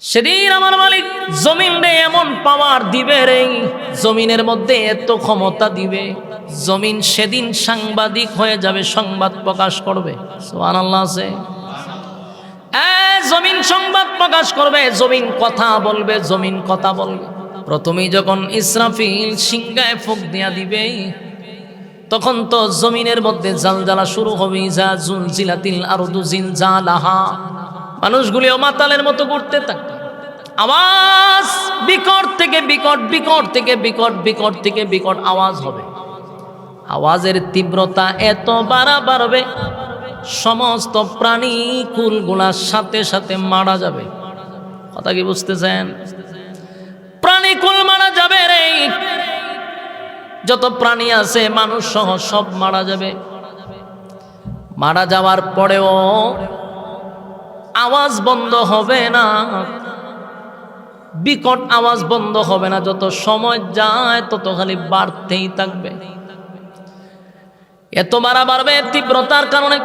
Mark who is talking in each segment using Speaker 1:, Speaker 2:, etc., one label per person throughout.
Speaker 1: সেদিন আমার মালিক জমিনে এমন পাওয়ার দিবে রে, জমিনের মধ্যে এত ক্ষমতা দিবে, জমিন সেদিন সাংবাদিক হয়ে যাবে, সংবাদ প্রকাশ করবে। সুবহানাল্লাহ আছে। জমিন সংবাদ প্রকাশ করবে, জমিন কথা বলবে, জমিন কথা বলবে। প্রথমেই যখন ইসরাফিল সিংহায় ফুঁক দিয়া দিবে, তখন তো জমিনের মধ্যে জালজালা শুরু হবে। ইজা জুলজিলাতিল আরদু জিলজালাহা, মানুষগুলিও মাতালের মতো ঘুরতে থাকে। আওয়াজ বিকট থেকে বিকট, বিকট থেকে বিকট, বিকট থেকে বিকট আওয়াজ হবে। আওয়াজের তীব্রতা এত বাড়বে, সমস্ত প্রাণী কুলগুলার সাথে সাথে মারা যাবে। কথা কি বুঝতেছেন? প্রাণী কুল মারা যাবে রে, যত প্রাণী আছে মানুষ সহ সব মারা যাবে। মারা যাওয়ার পরেও আওয়াজ বন্ধ হবে না, বিকট আওয়াজ বন্ধ হবে না। যত সময় যায় তত খালি বাড়তেই থাকবে। এত বাড়বে তীব্রতার কারণে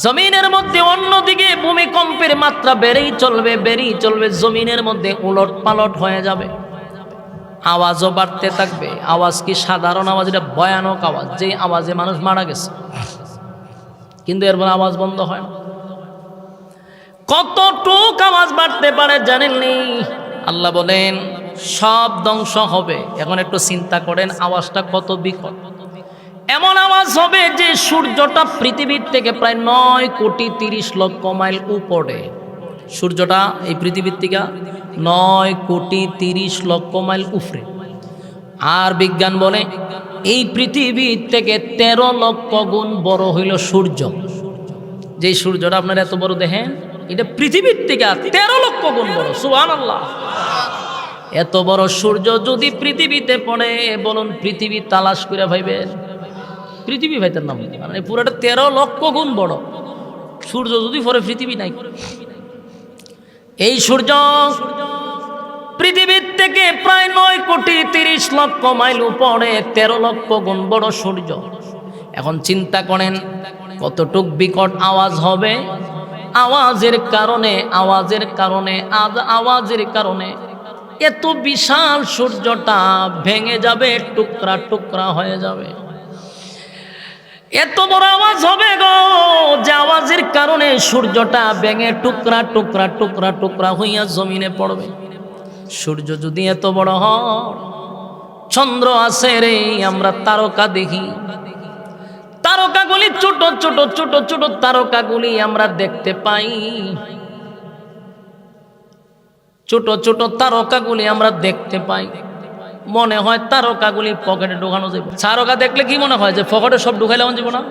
Speaker 1: জমিনের মধ্যে অন্যদিকে ভূমিকম্পের মাত্রা বেড়েই চলবে, বেড়েই চলবে। জমিনের মধ্যে উলট পালট হয়ে যাবে, আওয়াজও বাড়তে থাকবে। আওয়াজ কি সাধারণ আওয়াজ? এটা ভয়ানক আওয়াজ, যে আওয়াজে মানুষ মারা গেছে, কিন্তু এরপর আওয়াজ বন্ধ হয় না। কতটুক আওয়াজ বাড়তে পারে জানেননি? আল্লাহ বলেন সব ধ্বংস হবে। এখন একটু চিন্তা করেন আওয়াজটা কত বিকট। এমন আওয়াজ হবে যে সূর্যটা পৃথিবীর থেকে প্রায় 9,30,00,000 মাইল উপরে। সূর্যটা এই পৃথিবীর থেকে 9,30,00,000 মাইল উপরে। আর বিজ্ঞান বলে এই পৃথিবীর থেকে 13 লক্ষ গুণ বড় হইল সূর্য। যে সূর্যটা আপনারা এত বড় দেখেন, এটা পৃথিবীর থেকে 13 লক্ষ গুণ বড়। সুবহানাল্লাহ। এত বড় সূর্য যদি পৃথিবীতে পড়ে, বলুন পৃথিবী তালাশ করে ভাইবেন? পৃথিবী ভাইতের নাম মানে পুরোটা 13 লক্ষ গুণ বড় সূর্য যদি পড়ে, পৃথিবী নাই। এই সূর্য পৃথিবীর থেকে প্রায় 9,30,00,000 মাইল উপরে, 13 লক্ষ গুণ বড় সূর্য। এখন চিন্তা করেন কতটুক বিকট আওয়াজ হবে। আওয়াজের কারণে আওয়াজের কারণে এত বিশাল সূর্যটা ভেঙে যাবে, টুকরা টুকরা হয়ে যাবে। এত বড় আওয়াজ হবে গো, যে আওয়াজের কারণে সূর্যটা ভেঙে টুকরা টুকরা টুকরা টুকরা হইয়া জমিনে পড়বে। সূর্য যদি এত বড় হয়, চন্দ্র আছে রে, আমরা তারকা দেখি, তারকাগুলি ছোট ছোট ছোট ছোট তারকাগুলি আমরা দেখতে পাই। ছোট ছোট তারকাগুলি আমরা দেখতে পাই, মনে হয় তারকাগুলি পকেটে ঢুকানো যাবে। তারকা দেখলে কি মনে হয় যে পকেটে সব ঢুকাইলে যাব না?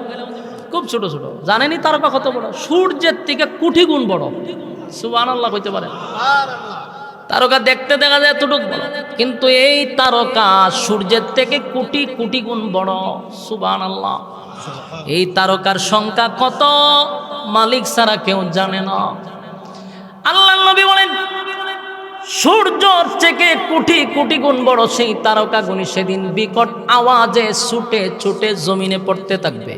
Speaker 1: খুব ছোট ছোট। জানেনি তারকা কত বড়? সূর্যের থেকে কোটি গুণ বড়। সুবহানাল্লাহ কইতে পারে? তারকা দেখতে দেখা যায় এতটুকু বড়, কিন্তু এই তারকা সূর্যের থেকে কোটি কোটি গুণ বড়। সুবহানাল্লাহ। এই তারকার সংখ্যা কত মালিক ছাড়া কেউ জানে না। আল্লাহর নবী বলেন সূর্য থেকে কোটি কোটি গুণ বড় সেই তারকাগুলি সেদিন বিকট আওয়াজে ছুটে ছুটে জমিনে পড়তে থাকবে।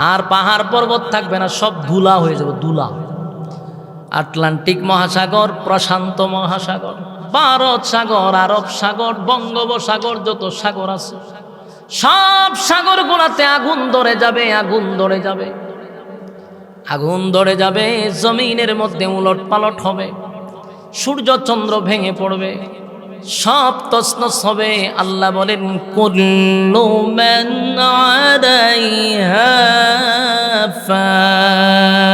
Speaker 1: আর পাহাড় পর্বত থাকবে না, সব ধুলা হয়ে যাবে, ধুলা। আটলান্টিক মহাসাগর, প্রশান্ত মহাসাগর, ভারত সাগর, আরব সাগর, বঙ্গোপসাগর, যত সাগর আছে সব সাগরগুলোতে আগুন ধরে যাবে, আগুন ধরে যাবে, আগুন ধরে যাবে। জমিনের মধ্যে উলট পালট হবে, সূর্য চন্দ্র ভেঙে পড়বে, সব তছনছ হবে। আল্লাহ বলেন কুল্লু মান আলাইহা ফান।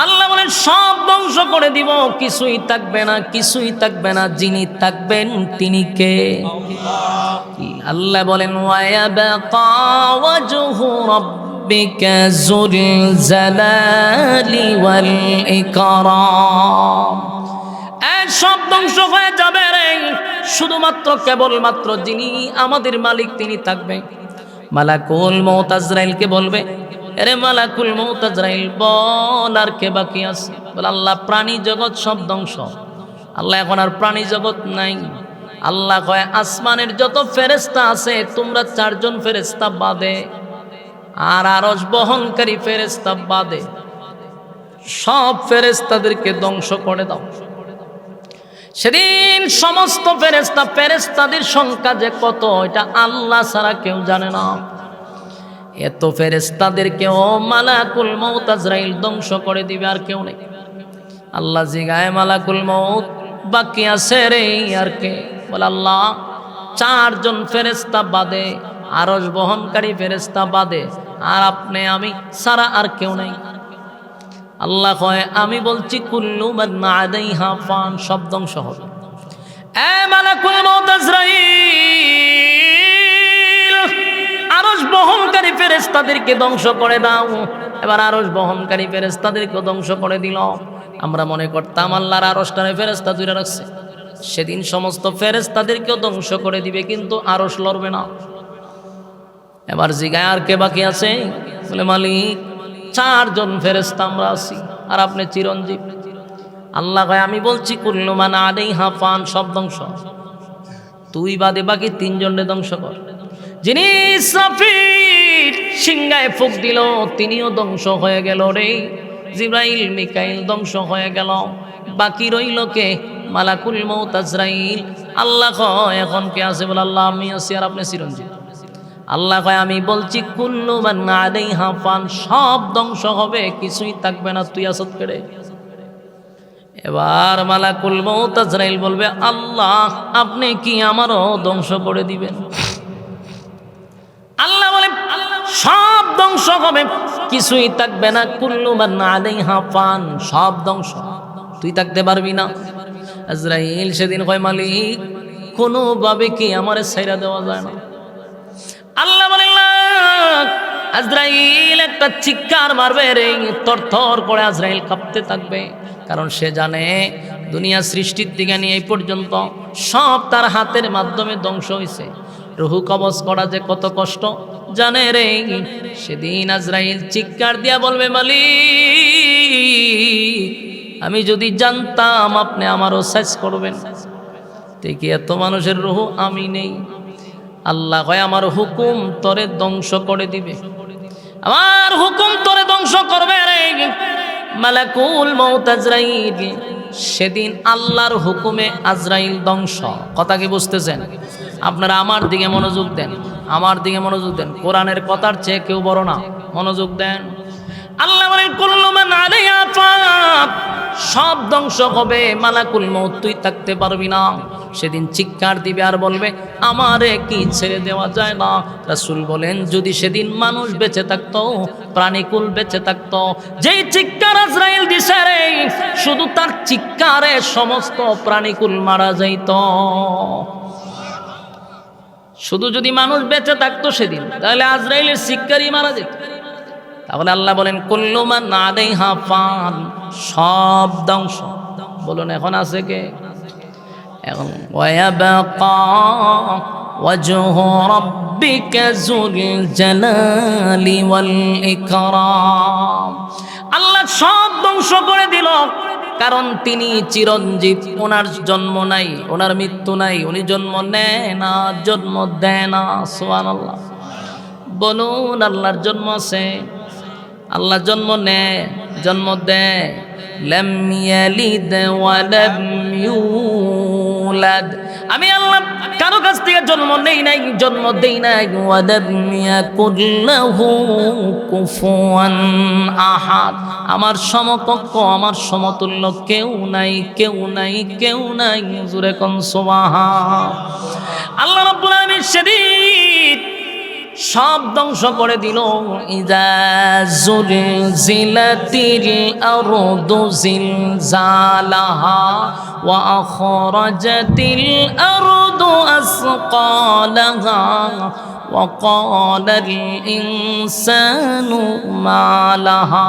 Speaker 1: আল্লাহ বলেন সব ধ্বংস করে দিব, কিছুই থাকবে না, কিছুই থাকবে না। যিনি থাকবেন তিনি কে? আল্লাহ বলেন ওয়ায়াবকা ওয়াজহু রাব্বিকা যুল জালালি ওয়াল ইকরাম। সব ধ্বংস হয়ে যাবে রে, শুধুমাত্র কেবলমাত্র যিনি আমাদের মালিক তিনি থাকবেন। মালাকুল মউত আজরাইলকে বলবে, আরে মালাকুল মউত আজরাইল বল আর কে বাকি আছে? বলে আল্লাহ প্রাণী জগৎ সব ধ্বংস। আল্লাহ এখন আর প্রাণী জগৎ নাই। আল্লাহ কয় আসমানের যত ফেরেশতা আছে তোমরা 4 জন ফেরেশতা বাদে আর আরশ বহনকারী ফেরেশতা বাদে সব ফেরেশতাদেরকে ধ্বংস করে দাও। সেদিন সমস্ত ফেরেশতাদের সংখ্যা যে কত এটা আল্লাহ ছাড়া কেউ জানে না। এত ফেরেশতাদেরকেও মালাকুল মউত আজরাইল ধ্বংস করে দিবে, আর কেউ নেই। আল্লাহ জিগায় মালাকুল মউত বাকি আছে রে আর কে? বলে আল্লাহ 4 জন ফেরেশতা বাদে, আরশ বহনকারী ফেরেশতা বাদে, আর আপনি আমি সারা আর কেউ নেই। আল্লাহ কয় আমি বলছি কুল্লু মান আলাইহা ফান, সব ধ্বংস হবে। এ মালাকুল মউত আজরাইল আরশ বহনকারী ফেরেশতাদেরকে ধ্বংস করে দাও। এবার আরশ বহনকারী ফেরেশতাদেরকে ধ্বংস করে দিল। আমরা মনে করতাম আল্লাহর আরশটারে ফেরেশতা জুড়ে রাখছে, সেদিন সমস্ত ফেরেশতাদেরকেও ধ্বংস করে দিবে, কিন্তু আরশ লড়বে না। এবার জিগায় আর কে বাকি আছে? বলে মালিক 4 জন ফেরেশতা আমরা আছি, আর আপনি চিরঞ্জীব। আল্লাহ কয় আমি বলছি কুল্লু মান আলাইহা ফান, সব ধ্বংস। তুই বাদে বাকি 3 জনকে ধ্বংস কর। যিনি ইসরাফিল সিংহায় ফুঁক দিল তিনিও ধ্বংস হয়ে গেল রে। জিবরাইল মিকাইল ধ্বংস হয়ে গেল, বাকি রইল কে? মালাকুল মউত আজরাইল। আল্লাহ কয় এখন কে আছে? বলে আল্লাহ আমি আছি, আর আপনি চিরঞ্জীব। আল্লাহ কয় আমি বলছি কুল্লু মান আলাইহা ফান, সব ধ্বংস হবে, কিছুই থাকবে না, তুই আসত কেড়ে। এবার মালাকুল মউত আজরাইল বলবে আল্লাহ আপনি কি আমারও ধ্বংস করে দিবেন? আল্লাহ বলে সব ধ্বংস হবে, কিছুই থাকবে না। কুল্লু মান আলাইহা ফান, সব ধ্বংস, তুই থাকতে পারবি না। আজরাইল সেদিন কয় মালিক কোনোভাবে কি আমারে ছাইরা দেওয়া যায় না? আল্লাহ বলেন আজরাইল একটা চিৎকার মারবে রে, থরথর করে আজরাইল কাঁপতে থাকবে, কারণ সে জানে দুনিয়া সৃষ্টির দিকে নিয়ে এই পর্যন্ত সব তার হাতের মাধ্যমে ধ্বংস হয়েছে। রুহু কবজ করা যে কত কষ্ট জানে রে। সেদিন আজরাইল চিৎকার দিয়া বলবে মালিক আমি যদি জানতাম আপনি আমারও শেষ করবেন, দেখি এত মানুষের রুহু আমি নেই। আল্লাহ কয় আমার হুকুম তোরে ধ্বংস করে দিবে, আমার হুকুম তোরে ধ্বংস করবে রে। মালাকুল মউত আজরাইল সেদিন আল্লাহর হুকুমে আজরাইল ধ্বংস। কথা কি বুঝতেছেন? আপনারা আমার দিকে মনোযোগ দেন, আমার দিকে মনোযোগ দেন, কোরআনের কথার চেয়ে কেউ বড় না, মনোযোগ দেন। আল্লাহ বলেন কুল্লু মান আলাইহা ফান, সব ধ্বংস হবে। মালাকুল মউত তুই থাকতে পারবি না। সেদিন চিৎকার দিবে আর বলবে আমারে কি ছেড়ে দেওয়া যায় না? রাসূল বলেন যদি সেদিন মানুষ বেঁচে থাকতো, প্রাণীকুল বেঁচে থাকতো, যেই চিৎকার আজরাইল দিছে রে, শুধু তার চিৎকারে সমস্ত প্রাণীকুল মারা যাইত। শুধু যদি মানুষ বেঁচে থাকতো সেদিন, তাহলে আজরাইলের চিৎকারই মারা যেত। তাহলে আল্লাহ বলেন কুল্লু মান আলাইহা ফান, সব ধ্বংস। বলুন এখন আছে কে? এখন ওয়ায়াবাকা ওয়াজহু রাব্বিকা যুল জালালি ওয়াল ইকরাম। আল্লাহ সব ধ্বংস করে দিল, কারণ তিনি চিরঞ্জীব, ওনার জন্ম নাই, ওনার মৃত্যু নাই, উনি জন্ম নেয় না, জন্ম দেয় না। সুবহানাল্লাহ। বলুন আল্লাহর জন্ম আছে? আল্লাহ জন্ম নেয়, জন্ম দেয়। লাম ইয়ালিদ ওয়া লাম ইউলাদ, আমি আল্লাহ কারো কাছ থেকে জন্ম নেই নাই, জন্ম দেই নাই। ওয়া লাম ইয়াকুল লাহু কুফুয়ান আহাদ, আমার সমকক্ষ, আমার সমতুল্য কেউ নাই, কেউ নাই, কেউ নাই। জোরে কোন সুবহান। আল্লাহ রাব্বুল আলামিন সেদিন সব ধ্বংস করে দিল। ইযা যুলজিলাতিল আরদু জিলজালাহা ওয়া আখরাজাতিল আরদু আসকালাহা ওয়া ক্বালাল ইনসানু মা লাহা।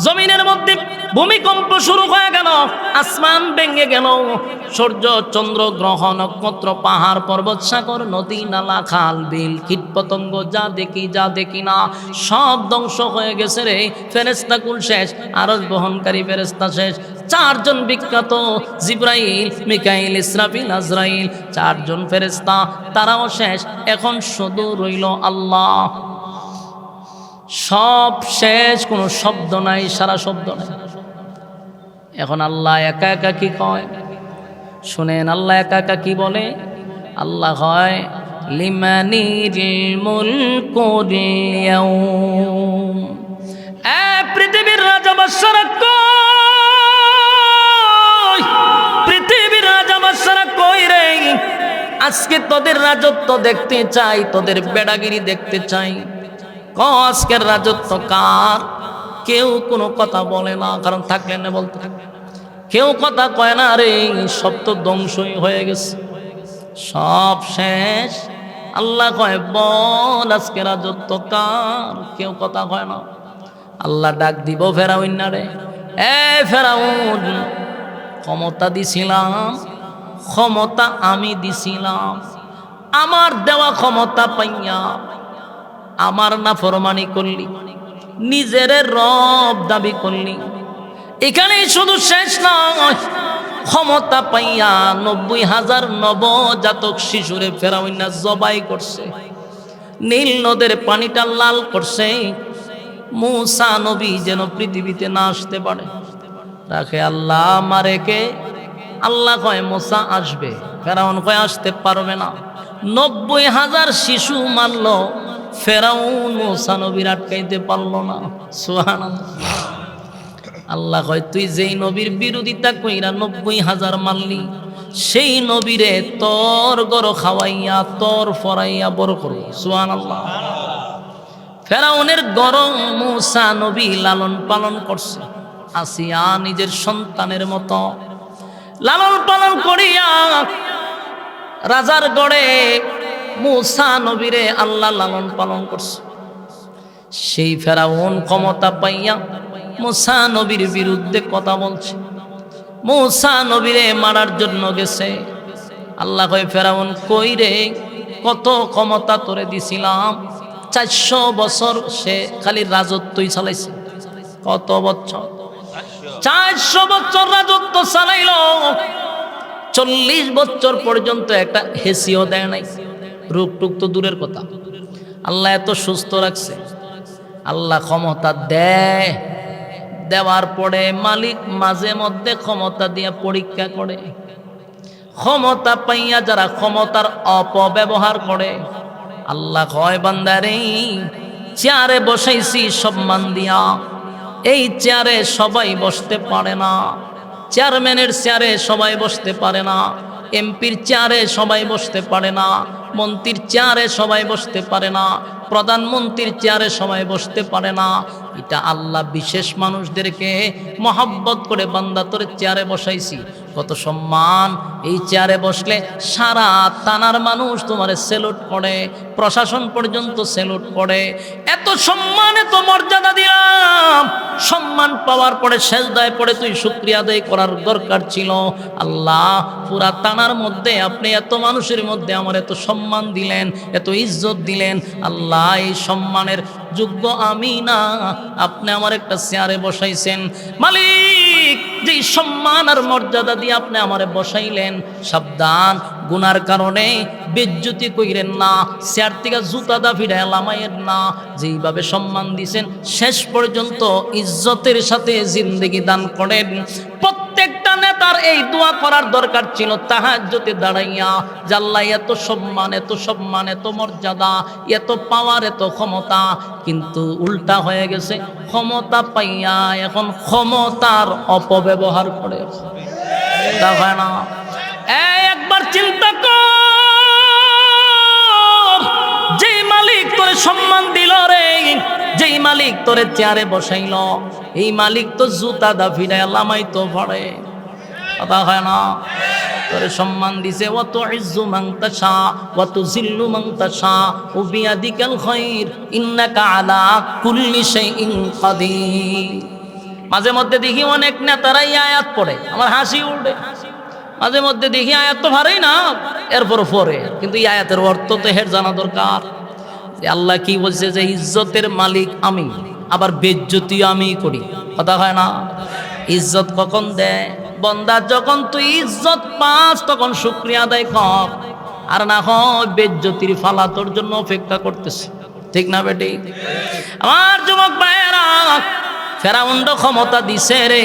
Speaker 1: জমিনের মধ্যে ভূমিকম্প শুরু হয়ে গেল, আসমান ভেঙে গেল, সূর্য চন্দ্র গ্রহ নক্ষত্র পাহাড় পর্বত সাগর নদী নালা খাল বিল কীটপতঙ্গ যা দেখি যা দেখি না সব ধ্বংস হয়ে গেছে রে। ফেরেশতা কুল শেষ, আরশ বহনকারী ফেরেশতা শেষ। 4 জন বিখ্যাত জিবরাইল মিকাইল ইসরাফিল আজরাইল, 4 জন ফেরেশতা তারাও শেষ। এখন শুধু রইল আল্লাহ। সব শেষ, কোনো শব্দ নাই, সারা শব্দ নাই। এখন আল্লাহ একা একা কি কয় শুনেন, আল্লাহ একা একা কি বলে? আল্লাহ হয় লিমানিল মুলকুল ইয়াউম। পৃথিবীর রাজা বাদশারা কই? পৃথিবীর রাজা বাদশারা কই রে? আজকে তোদের রাজত্ব দেখতে চাই, তোদের বেড়াগিরি দেখতে চাই। আজকের রাজত্ব কার? কেউ কোনো কথা বলে না, কারণ থাকলে না বলতে। কেউ কথা কয় না রে, সব তো ধ্বংসই হয়ে গেছে, সব শেষ। আল্লাহ কয় বল আজকে রাজত্ব কার? কেউ কথা কয় না। আল্লাহ ডাক দিব ফেরাউন না রে, এ ফেরাউন, ক্ষমতা দিছিলাম, ক্ষমতা আমি দিছিলাম, আমার দেওয়া ক্ষমতা পাইয়া আমার নাফরমানি করলি, নিজের রব দাবি করলি। এখানেই শুধু শেষ নয়, ক্ষমতা পাইয়া 90,000 নবজাতক শিশুরে ফেরাউন জবাই করছে, নীল নদের পানিটা লাল করছে, মূসা নবী যেন পৃথিবীতে না আসতে পারে। রাখে আল্লাহ মারে কে? আল্লাহ কয় মূসা আসবে, ফেরাউন কয় আসতে পারবে না। 90,000 শিশু মারল, ফেরাউন মূসা নবীর আটকাইতে পারলো না। সুবহানাল্লাহ। আল্লাহ কয় তুই যেই নবীর বিরোধিতা কইরা 90,000 মারলি, সেই নবীরে তোর গরো খাওয়াইয়া তোর ফরাইয়া বড় করব। সুবহানাল্লাহ। ফেরাউনের গরম মূসা নবী লালন পালন করছে, আসিয়া নিজের সন্তানের মতো লালন পালন করিয়া রাজার গড়ে মূসা নবীরে আল্লাহ লালন পালন করছে। সেই ফেরাউন ক্ষমতা পাইয়া মূসা নবীর বিরুদ্ধে কথা বলছে, মূসা নবীরে মারার জন্য গেছে। আল্লাহ কয় ফেরাউন কই রে? কত ক্ষমতা তোরে দিছিলাম, 400 বছর সে খালি রাজত্বই চালাইছে। কত বছর? 400 বছর রাজত্ব চালাইল, 40 বছর পর্যন্ত একটা হেসিও দেয় নাই, রোগ টুক তো দূরের কথা। আল্লাহ এত সুস্থ রাখছে। আল্লাহ ক্ষমতা দেয়, দেওয়ার পরে মালিক মাঝে মধ্যে ক্ষমতা দিয়ে পরীক্ষা করে। ক্ষমতা পাইয়া যারা ক্ষমতার অপব্যবহার করে, আল্লাহ কয় বান্দারে চেয়ারে বসাইছি সম্মান দিয়া, এই চেয়ারে সবাই বসতে পারে না, চেয়ারম্যানের চেয়ারে সবাই বসতে পারে না, এমপির চেয়ারে সবাই বসতে পারে না, মন্ত্রীর চেয়ারে সবাই বসতে পারে না, প্রধানমন্ত্রীর চেয়ারে সবাই বসতে পারে না। এটা আল্লাহ বিশেষ মানুষদেরকে মহব্বত করে বান্দা তোরে চেয়ারে বসাইছি, কত সম্মান। এই চেয়ারে বসলে সারা থানার মানুষ তোমারে সেলুট করে, প্রশাসন পর্যন্ত সেলুট করে। এত সম্মান, এত মর্যাদা দিলাম, সম্মান পাওয়ার পরে সেজদায় পড়ে তুই শুকরিয়া আদায় করার দরকার ছিল। আল্লাহ পুরা থানার মধ্যে আপনি এত মানুষের মধ্যে আমার এত সম্মান দিলেন, এত ইজ্জত দিলেন। আল্লাহ এই সম্মানের যোগ্য আমি না, আপনি আমার একটা চেয়ারে বসাইছেন। মালিক যেই সম্মান আর মর্যাদা দিয়ে আপনি আমারে বসাইলেন, সাবধান গুনার কারণে বেজ্জতি কইরেন না, চেয়ার থেকে জুতা দা ফিরায় লামাইয়ের না। যেইভাবে সম্মান দিছেন শেষ পর্যন্ত ইজ্জতের সাথে জিন্দেগি দান করেন। প্রত্যেকটা নেতার এই দোয়া করার দরকার ছিল তাহাজ্জুদে দাঁড়াইয়া, জাল্লা এত সম্মান, এত সম্মান, এত মর্যাদা, এত পাওয়ার, এত ক্ষমতা, কিন্তু উল্টা হয়ে গেছে। ক্ষমতা পাইয়া এখন ক্ষমতার অপব্যবহার করে। তা হয় না? একবার চিন্তা কর, যেই মালিক তোরে সম্মান দিল রে, যেই মালিক তোরে চেয়ারে বসাইল, এই মালিক তো জুতা দা ফিরায় লামাই তো পড়ে। কথা হয় না? তোরে সম্মান দিছে, ওয়া তুইজ্জু মান তাশা ওয়া তুযিল্লু মান তাশা ওয়া বিয়াদিকাল খায়র ইন্নাকা আলা কুল্লি শাইইন কাদির। মাঝে মধ্যে দেখি অনেক নেতারাই আয়াত পড়ে, আমার হাসি উঠে। মাঝে মধ্যে দেখি আয়াত তো ভারই না, এরপর পরে, কিন্তু এই আয়াতের অর্থ তো হের জানা দরকার। যে আল্লাহ কি বলছে যে ইজ্জতের মালিক আমি, আবার বেজ্জতি আমি করি। কথা হয় না? ইজ্জত কখন দেয় বন্দা? যখন তুই ইজ্জত পাস তখন শুকরিয়া আদায় কর, আর না হয় বেজ্জতির ফালা তোর জন্য অপেক্ষা করতেছে। ঠিক না বেটি? আমার যুবক ভাইয়েরা, ফেরাউন ক্ষমতা দিছে রে,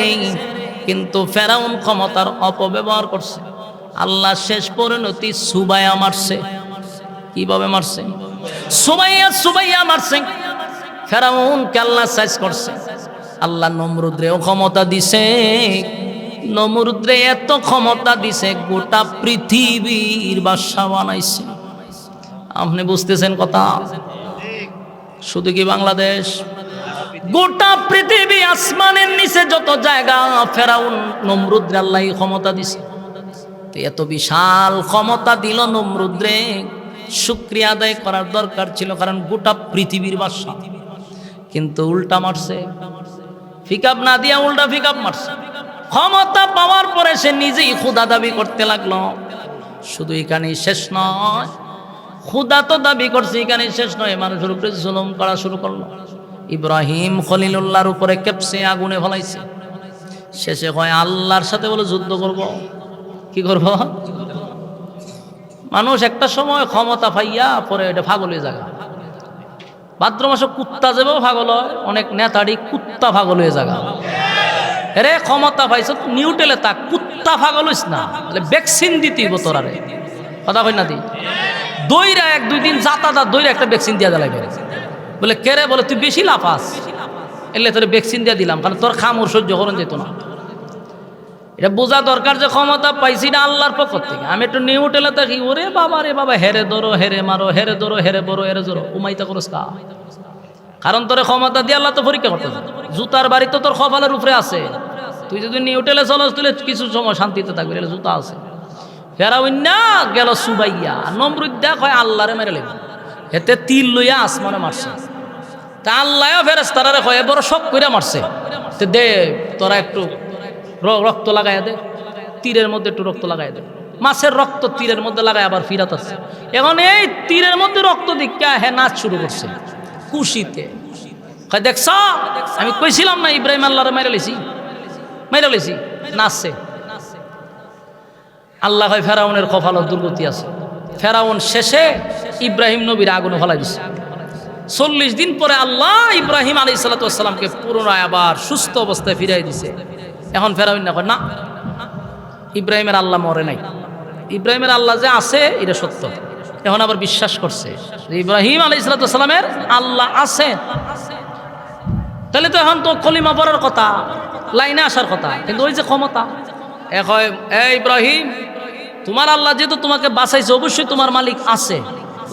Speaker 1: কিন্তু ফেরাউন ক্ষমতার অপব্যবহার করছে। আল্লাহ শেষ পরিণতি সুবাইয়া মারছে। কিভাবে মারছে? সুবাইয়া মারছে। ফেরাউনকে আল্লাহ সাইজ করছে। আল্লাহ নমরুদরেও ক্ষমতা দিছে। নমরুদরে এত ক্ষমতা দিছে, গোটা পৃথিবীর বাদশা বানাইছে। আপনি বুঝতেছেন কথা? শুধু কি বাংলাদেশ, গোটা পৃথিবী, আসমানের নিচে যত জায়গা, ফেরাউন নমরুদরে আল্লাহ ক্ষমতা দিছে। তো এত বিশাল ক্ষমতা দিল নমরুদরে, শুকরিয়া আদায় করার দরকার ছিল, কারণ গোটা পৃথিবীর বাদশা। কিন্তু উল্টা মারছে, ফিকাপ না দিয়া উল্টা ফিকাপ মারছে। ক্ষমতা পাওয়ার পরে সে নিজেই খুদা দাবি করতে লাগলো। শুধু এখানেই শেষ নয়, খুদা তো দাবি করছে, এখানেই শেষ নয়, মানুষের উপরে জুলুম করা শুরু করলো। ইব্রাহিম খলিলুল্লাহর উপরে কেপসে আগুনে ফলাইছে। শেষে হয় আল্লাহর সাথে বলে যুদ্ধ করব। কি করব? মানুষ একটা সময় ক্ষমতা পাইয়া পরে এটা পাগলের জায়গা। ভাদ্র মাসে কুত্তা যাবেও পাগল হয়, অনেক নেতাড়ি কুত্তা পাগল হয়ে জায়গা। রে ক্ষমতা পাইছ নিউটেলে তা কুত্তা পাগল হইস না, ভ্যাকসিন দিতেই তোরারে কথা কই না দি দইরা 1-2 দিন যাতা দইরা একটা ভ্যাকসিন দিয়া দিলাই বলে কে রে, বলে তুই বেশি লাফাস, এলে তোর ভ্যাকসিন দিয়ে দিলাম, কারণ তোর খামর সহ্য করন যেত না। এটা বোঝা দরকার যে ক্ষমতা পাইছি না আল্লাহর পক্ষ থেকে। আমি একটু নিউটেলে থাকি, ওরে বাবা রে বাবা, হেরে ধরো হেরে মারো, হেরে ধরো হেরে বড়ো হেরে জোরো, উমাইতা করস কা? কারণ তোর ক্ষমতা দিয়ে আল্লাহ তো পরীক্ষা করতে। জুতার বাড়ি তো তোর কপালের উপরে আছে। তুই যদি নিউটেলে চলস তুলে কিছু সময় শান্তিতে থাকবি, জুতা আছে। ফেরাউন না গেল সুবাইয়া, নমরুদ দেখ হয় আল্লাহরে মেরে লেগে এতে তিল লইয়া আসমানে মারছে। তা আল্লাহ ফেরেশতারে কয় বড় শক করে মারছে, তে দে তোরা একটু রক্ত লাগাইয়া দে, তীরের মধ্যে একটু রক্ত লাগাইয়া দে। মাছের রক্ত তীরের মধ্যে লাগাই আবার ফিরাত আছে। এখন এই তীরের মধ্যে রক্ত দিকা হে নাচ শুরু করছে খুশিতে। দেখছ, আমি কইছিলাম না ইব্রাহিম আল্লাহরে মেরে লেছি, নাচছে। আল্লাহ হয় ফেরাউনের কপালত দুর্গতি আছে। ফেরাউন শেষে ইব্রাহিম নবীর আগুনে ফেলাই দিছে। 40 দিন পরে আল্লাহ ইব্রাহিম আলাইহিস সালামকে পুনরায় আবার সুস্থ অবস্থায় ফিরাই দিছে। এখন ফেরাউন না কয় না, ইব্রাহিমের আল্লাহ মরে নাই, ইব্রাহিমের আল্লাহ যে আছে এটা সত্য। এখন আবার বিশ্বাস করছে যে ইব্রাহিম আলাইহিস সালামের আল্লাহ আছে। তাহলে তো এখন তো কলিমা পড়ার কথা, লাইনে আসার কথা, কিন্তু ওই যে ক্ষমতা। ইব্রাহিম, তোমার আল্লাহ যেহেতু তোমাকে বাঁচাইছে, অবশ্যই তোমার মালিক আছে।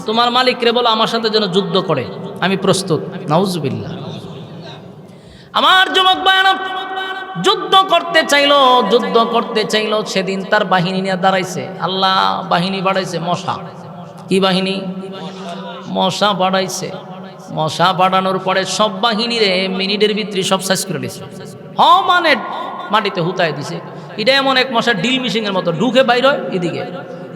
Speaker 1: তোমার মালিক রে বলো আমার সাথে যেন যুদ্ধ করে, আমি প্রস্তুত। নাউজুবিল্লাহ। আমার যুবক ভাইরা যুদ্ধ করতে চাইলো, সেদিন তার বাহিনী নিয়ে দাঁড়াইছে। আল্লাহ বাহিনী বাড়াইছে, মশা। কি বাহিনী? মশা বাড়াইছে। মশা বাড়ানোর পরে সব বাহিনীরে মিনিটের ভিতরে সব শেষ করে দিছে। মানে মাটিতে হুতায় দিছে। এটা এমন এক মশা ডিল মিশিংয়ের মতো ঢুকে বাইর হয়, এদিকে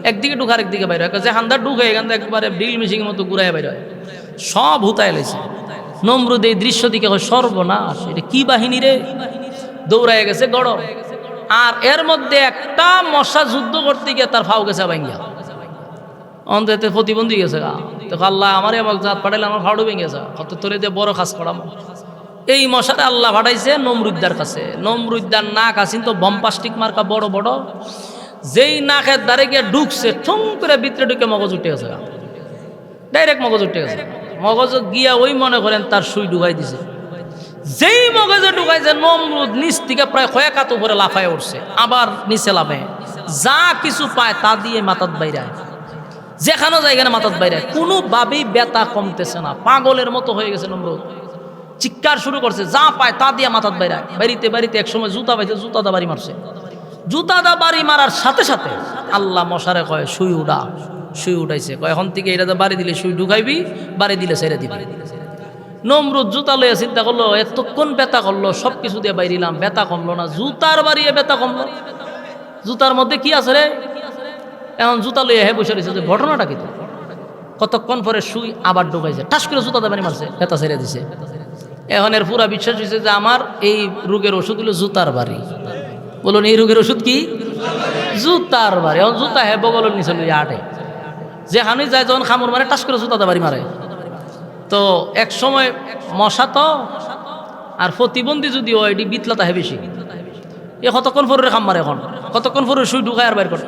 Speaker 1: একদিকে ঢুকে আরেকদিকে বাইর হয়। যে হান্দার ঢুকে এখান থেকে একবারে ডিল মিশিংয়ের মতো ঘুরাই বাইর হয়, সব হুতায় লেছে। নমরুদ এই দৃশ্য দিকে সর্বনাশ, এটা কি বাহিনী রে? দৌড়ায় গেছে গড়। আর এর মধ্যে একটা মশা যুদ্ধ করতে গিয়ে তার ফাও গেছে ভাঙ্গিয়া, অন্তত প্রতিবন্ধী গেছে। দেখো আল্লাহ আমার আমাকে জাত পাঠাইলে আমার ফাউডও ভেঙে গেছে, কত তোরে দিয়ে বড় কাজ করাম। এই মশাটা আল্লাহ পাঠাইছে নমরুদ্দার কাছে। নমরুদ্দার নাক আসিন তো বম্পাস্টিক মার্কা বড় বড়, যেই নাকের দ্বারে গিয়ে ঢুকছে, ঠুং করে ভিতরে ঢুকে মগজ উঠে গেছে, ডাইরেক্ট মগজ উঠে গেছে। মগজ গিয়া ওই মনে করেন তার সুই ঢুকাই দিছে। যেই মগজে ঢুকাইছে, নমরুদ নিচ থেকে প্রায় কয়েকাত উপরে লাফায় উঠছে, আবার নিচে লাফে, যা কিছু পায় তা দিয়ে মাথাত বাইরায়, যেখানে জায়গায় মাথাত বাইরায়। কোনোভাবেই ব্যথা কমতেছে না, পাগলের মতো হয়ে গেছে নমরুদ। চিৎকার শুরু করছে, যা পায় তা দিয়ে মাথাত বাইরায়। বাড়িতে এক সময় জুতা পাইছে, জুতা দা বাড়ি মারছে। জুতা দা বাড়ি মারার সাথে সাথে আল্লাহ মশারে কয় সুই উড়া। সুই উঠাইছে, কয় এখন থেকে এটা বাড়ি দিলে সুই ঢুকাইবি, বাড়ি দিলে ছেড়ে দিবি। নমরুদ জুতা লইয়া চিন্তা করলো, এতক্ষণ ব্যথা করলো, সব কিছু দিয়ে বাইরিলাম, ব্যথা কমলো না, জুতার বাড়িয়ে ব্যথা কমলো। জুতার মধ্যে কি আছে রে? এখন জুতা লইয়া হে বসে রয়েছে, যে ঘটনাটা কি? কতক্ষণ পরে সুই আবার ঢুকাইছে, ঠাস করে জুতা দাবানি মারছে, ব্যথা ছেড়ে দিছে। এখন এর পুরা বিশ্বাস হয়েছে যে আমার এই রোগের ওষুধ হলো জুতার বাড়ি। বলুন এই রোগের ওষুধ কি? জুতার বাড়ি। এখন জুতা হে বগলের নিচে লইয়া আটে, যে হানুই যায় যখন খামর মারে, টাস করে জুতা দাবারি মারে। তো এক সময় মশা তো আর প্রতিবন্ধী যদি হয় এটি বিতলাতা হয় বেশি। এ কতক্ষণ ফরে খাম মারে, এখন কতক্ষণ ফরে শুই ঢুকায় আর বাইর করে,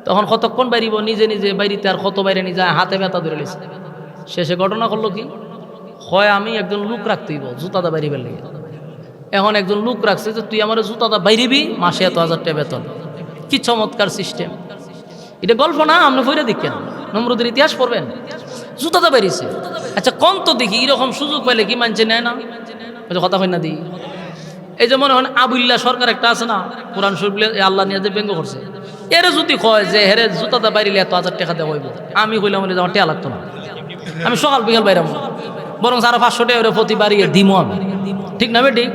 Speaker 1: তখন কতক্ষণ বাইরিব, নিজে নিজে বাইরিতে আর কত বাইরে নিয়ে যায়, হাতে ব্যথা ধরে লিছে। শেষে ঘটনা করলো কি, হয় আমি একজন লোক রাখতেইব জুতাটা বাইরিবার লেগে। এখন একজন লোক রাখছে যে তুই আমার জুতাটা বাইরিবি, মাসে এত 1000 টাকা বেতন। কি চমৎকার সিস্টেম! এটা গল্প না, আপনি ফইরা দেখেন, নমরুদের ইতিহাস পড়বেন। জুতাটা বাইরিছে, আচ্ছা কোন তো দেখি এরকম সুযোগ পাইলে কি মানছে নেয় না? কথা হয় না দিই। এই যে মনে হয় আবুল্লাহ সরকার একটা আছে না, কোরআন শরীফ আল্লাহ নিয়ে যে ব্যঙ্গ করছে, এর যদি কয় যে হেরে জুতাটা বাইরিলে এত 1000 টাকা দেওয়া হইব, আমি কইলাম বলে আমার টেয়া লাগতো না, আমি সকাল বিকাল বাইরাম, বরং আরো 500 টাকা প্রতি বাড়িয়ে দিমো আমি। ঠিক না বেটি?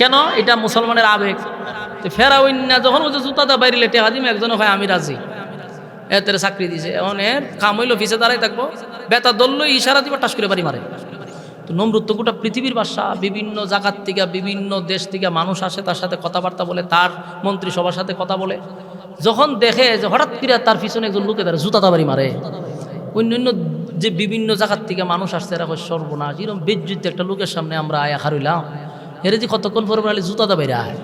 Speaker 1: কেন? এটা মুসলমানের আবেগ। ফেরাউন্না যখন ওই যে জুতাটা বাইরিলে টেকা দিম, একজনে হয় আমি রাজি, এতে চাকরি দিছে। এখন এর কাম হইলো অফিসে দাঁড়াই থাকবো, বেতা দললো ইশারা দিব, টাস করে বাড়ি মারে। তো নমরুদ তো গোটা পৃথিবীর বাদশা, বিভিন্ন জায়গার থেকে বিভিন্ন দেশ থেকে মানুষ আসে, তার সাথে কথাবার্তা বলে, তার মন্ত্রিসভার সাথে কথা বলে। যখন দেখে যে হঠাৎ করে তার পিছনে একজন লোকে তারা জুতাটা বাড়ি মারে, অন্যান্য যে বিভিন্ন জায়গার থেকে মানুষ আসছে, এরা সর্বনাশ, এরকম বেজ্জুত একটা লোকের সামনে আমরা আয়া খারইলাম, এর যে কতক্ষণ পরে বলে জুতাটা বাইরে আয়,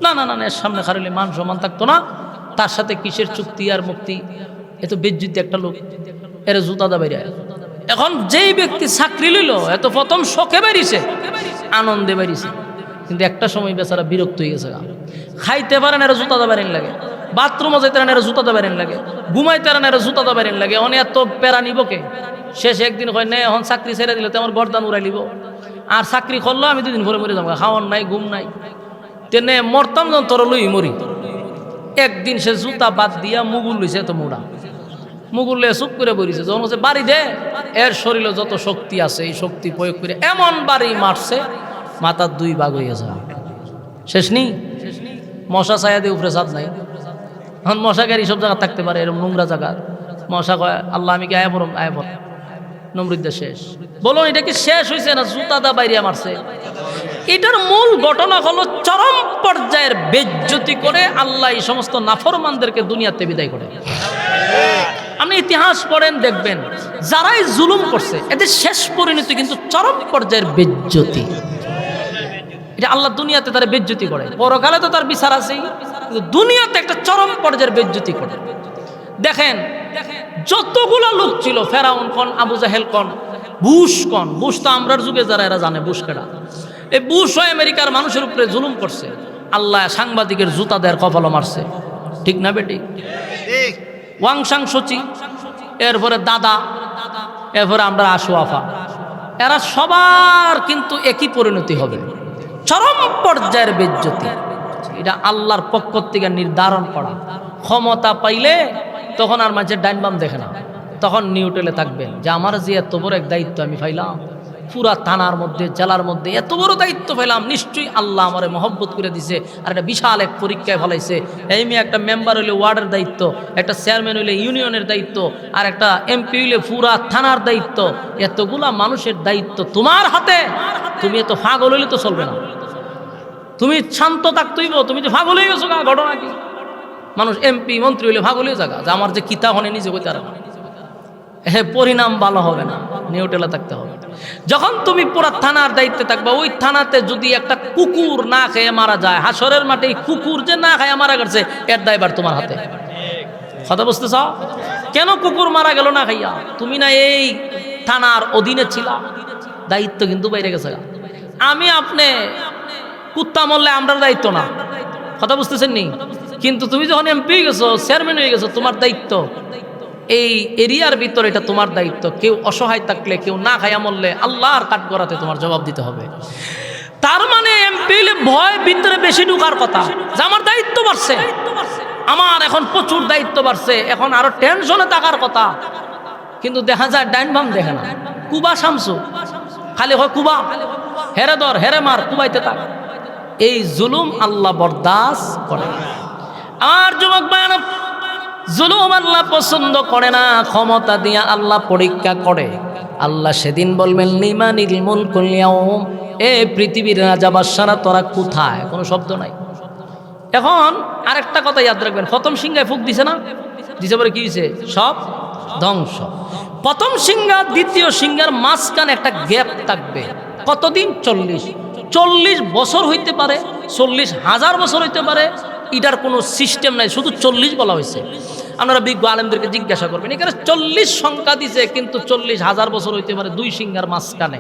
Speaker 1: না না না না, এর সামনে খারইলে মান সম্মান থাকতো না, তার সাথে কিসের চুক্তি আর মুক্তি, এত বেজ্জুত একটা লোক, এর জুতাটা বাইরে আয়। এখন যেই ব্যক্তি চাকরি লইল, এত প্রথম শখে বেরিয়েছে, আনন্দে বেরিয়েছে, কিন্তু একটা সময় বেচারা বিরক্ত হয়ে গেছে, খাইতে পারেন এর জুতাটা বেরেন লাগে, বাথরুমও যেতে পারেন এর জুতাটা বেরেন লাগে, ঘুমাইতে পারেন এর জুতাটা বেরেন লাগে, অনেক এত প্যারা নিবকে। শেষে একদিন হয় নে, এখন চাকরি ছেড়ে দিলে তো আমার গরদান উড়াই লিব, আর চাকরি করলো আমি 2 দিন পরে মরে যাবো, খাওয়ান নাই, ঘুম নাই, তেনে মরতাম যখন তোর লই মরি। একদিন সে জুতা বাদ দিয়া মুগুল লইছে, এত মোড়া মুগুল লয়ে চুপ করে বলিছে, যখন হচ্ছে বাড়ি দে, এর শরীরে যত শক্তি আছে এই শক্তি প্রয়োগ করে এমন বাড়ি মারছে, মাথার 2 ভাগ হয়ে গেছে। শেষ নেই, মশা ছায়া দিয়ে উপরে ছাদ নাই। এখন মশা গাড়ি সব জায়গা থাকতে পারে, এরকম নোংরা জায়গা, মশা কয় আল্লাহ আমি কি আয়া পড়ম, আয়া পড়। নমরুদ্দা শেষ। বলো এটা কি শেষ হয়েছে না জুতাদা বাইরে মারছে? এটার মূল ঘটনা হলো চরম পর্যায়ের বেজ্জতি করে আল্লাহ এই সমস্ত নাফরমানদেরকে দুনিয়াতে বিদায় করে। আপনি ইতিহাস পড়েন, দেখবেন যারাই জুলুম করছে এদের শেষ পরিণতি কিন্তু চরম পর্যায়ের বেজ্জতি। এটা আল্লাহ দুনিয়াতে তার বেজ্জতি করে, পরকালে তো তার বিচার আছেই, কিন্তু দুনিয়াতে একটা চরম পর্যায়ের বেজ্জতি করে। দেখেন যতগুলো লোক ছিল, ফেরাউন কন, আবু জাহেল কন, বুশ কন, বুশ তো আমরার যুগে যারা এরা জানে বুশ কেডা, এই বুশ হয় আমেরিকার মানুষের উপরে জুলুম করছে, আল্লাহ সাংবাদিকের জুতা দেয়ার কপালও মারছে। ঠিক না বেটি? ওয়াংসাং সচি, এরপরে দাদা, এরপরে আমরা আশু আফা, এরা সবার কিন্তু একই পরিণতি হবে, চরম পর্যায়ের বেজ্জতি। এটা আল্লাহর পক্ষ থেকে নির্ধারণ করা। ক্ষমতা পাইলে তখন আর মাঝে ডাইন বাম দেখে না, তখন নিউট্রালে থাকবেন যে আমার যে এত বড় এক দায়িত্ব আমি পাইলাম, পুরা থানার মধ্যে জেলার মধ্যে এত বড় দায়িত্ব পাইলাম, নিশ্চয়ই আল্লাহ আমারে মহব্বত করে দিছে, আর একটা বিশাল এক পরীক্ষায় ফলাইছে। এই মেয়ে একটা মেম্বার হইলে ওয়ার্ডের দায়িত্ব, একটা চেয়ারম্যান হইলে ইউনিয়নের দায়িত্ব, আর একটা এমপি হইলে পুরা থানার দায়িত্ব, এতগুলা মানুষের দায়িত্ব তোমার হাতে। তুমি এত পাগল হইলে তো চলবে না, তুমি শান্ত থাকতেইব। তুমি যে পাগল হয়ে গেছো, ঘটনা কি? মানুষ এমপি মন্ত্রী হইলে পাগল হয়ে যাগা, যে আমার যে কিতাব হনে নিজে কইতে পারে না, পরিণাম ভালো হবে না, নিউট্রালে থাকতে হবে। যখন তুমি পুরা থানার দায়িত্বে থাকবা, ওই থানাতে যদি একটা কুকুর না খেয়ে মারা যায়, হাসরের মাঠে কুকুর যে না খেয়ে মারা গেছে, এর দায়ভার তোমার হাতে। কথা বুঝতেছ? কেন কুকুর মারা গেল না খাইয়া? তুমি না এই থানার অধীনে ছিলা, দায়িত্ব কিন্তু বাইরে গেছে। আমি আপনি কুত্তা মরলে আমরা দায়িত্ব না, কথা বুঝতেছেন নি? কিন্তু তুমি যখন এমপি হয়ে গেছো, চেয়ারম্যান হয়ে গেছো, তোমার দায়িত্ব এই এরিয়ার ভিতরে, এটা তোমার দায়িত্ব। কেউ অসহায় থাকলে, কেউ না খাইয়া মরলে আল্লাহর কাঠগড়াতে তোমার জবাব দিতে হবে। তার মানে এমপি হলে ভয় ভিতরে বেশি ঢুকার কথা, যে আমার দায়িত্ব বাড়ছে, আমার এখন প্রচুর দায়িত্ব বাড়ছে, এখন আরো টেনশনে থাকার কথা। কিন্তু দেখা যায় ডাইন বাম দেখে না, কুবা শামসু খালি হয় কুবা, হেরে ধর হেরে মার, কুবাইতে থাক। এই জুলুম আল্লাহ বরদাস্ত করে না। আর যুবক ভাই, জুলুম আল্লাহ পছন্দ করে না, ক্ষমতা দিয়া আল্লাহ পরীক্ষা করে। আল্লাহ সেদিন বলবেন লিমানিল মুলকুল ইয়াউম, এ পৃথিবীর রাজা বাদশারা তোরা কোথায়? কোনো শব্দ নাই। এখন আরেকটা কথা ইয়াদ রাখবেন, প্রথম সিংহায় ফুক দিছে না, দিছে পরে কি হয়েছে? সব ধ্বংস। প্রথম সিংহা দ্বিতীয় সিংহার মাঝখানে একটা গ্যাপ থাকবে। কতদিন? 40 বছর হইতে পারে, 40,000 বছর হইতে পারে, এটার কোনো সিস্টেম নাই, শুধু 40 বলা হয়েছে। আপনারা বিজ্ঞ আলেমদেরকে জিজ্ঞাসা করবেন, এখানে 40 সংখ্যা দিছে, কিন্তু 40,000 বছর হইতে পারে দুই সিংহার মাঝখানে।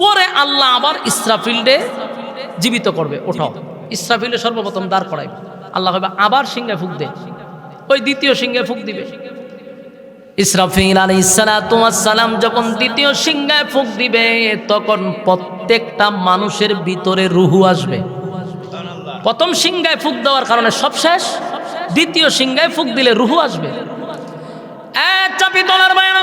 Speaker 1: পরে আল্লাহ আবার ইসরাফিলকে জীবিত করবে, ওঠাও। ইসরাফিলে সর্বপ্রথম দাঁড় করাইবে, আল্লাহ হবে আবার সিংহায় ফুঁক দে, ওই দ্বিতীয় সিংহায় ফুঁক দিবে। ইসরাফিল আলাইহিস সালাতু ওয়াস সালাম যখন দ্বিতীয় সিংহায় ফুঁক দিবে, তখন প্রত্যেকটা মানুষের ভিতরে রূহ আসবে। প্রথম সিংহায় ফুঁক দেওয়ার কারণে সব শেষ, দ্বিতীয় সিংহায় ফুঁক দিলে রূহ আসবে। চাপি তোলার বায়না,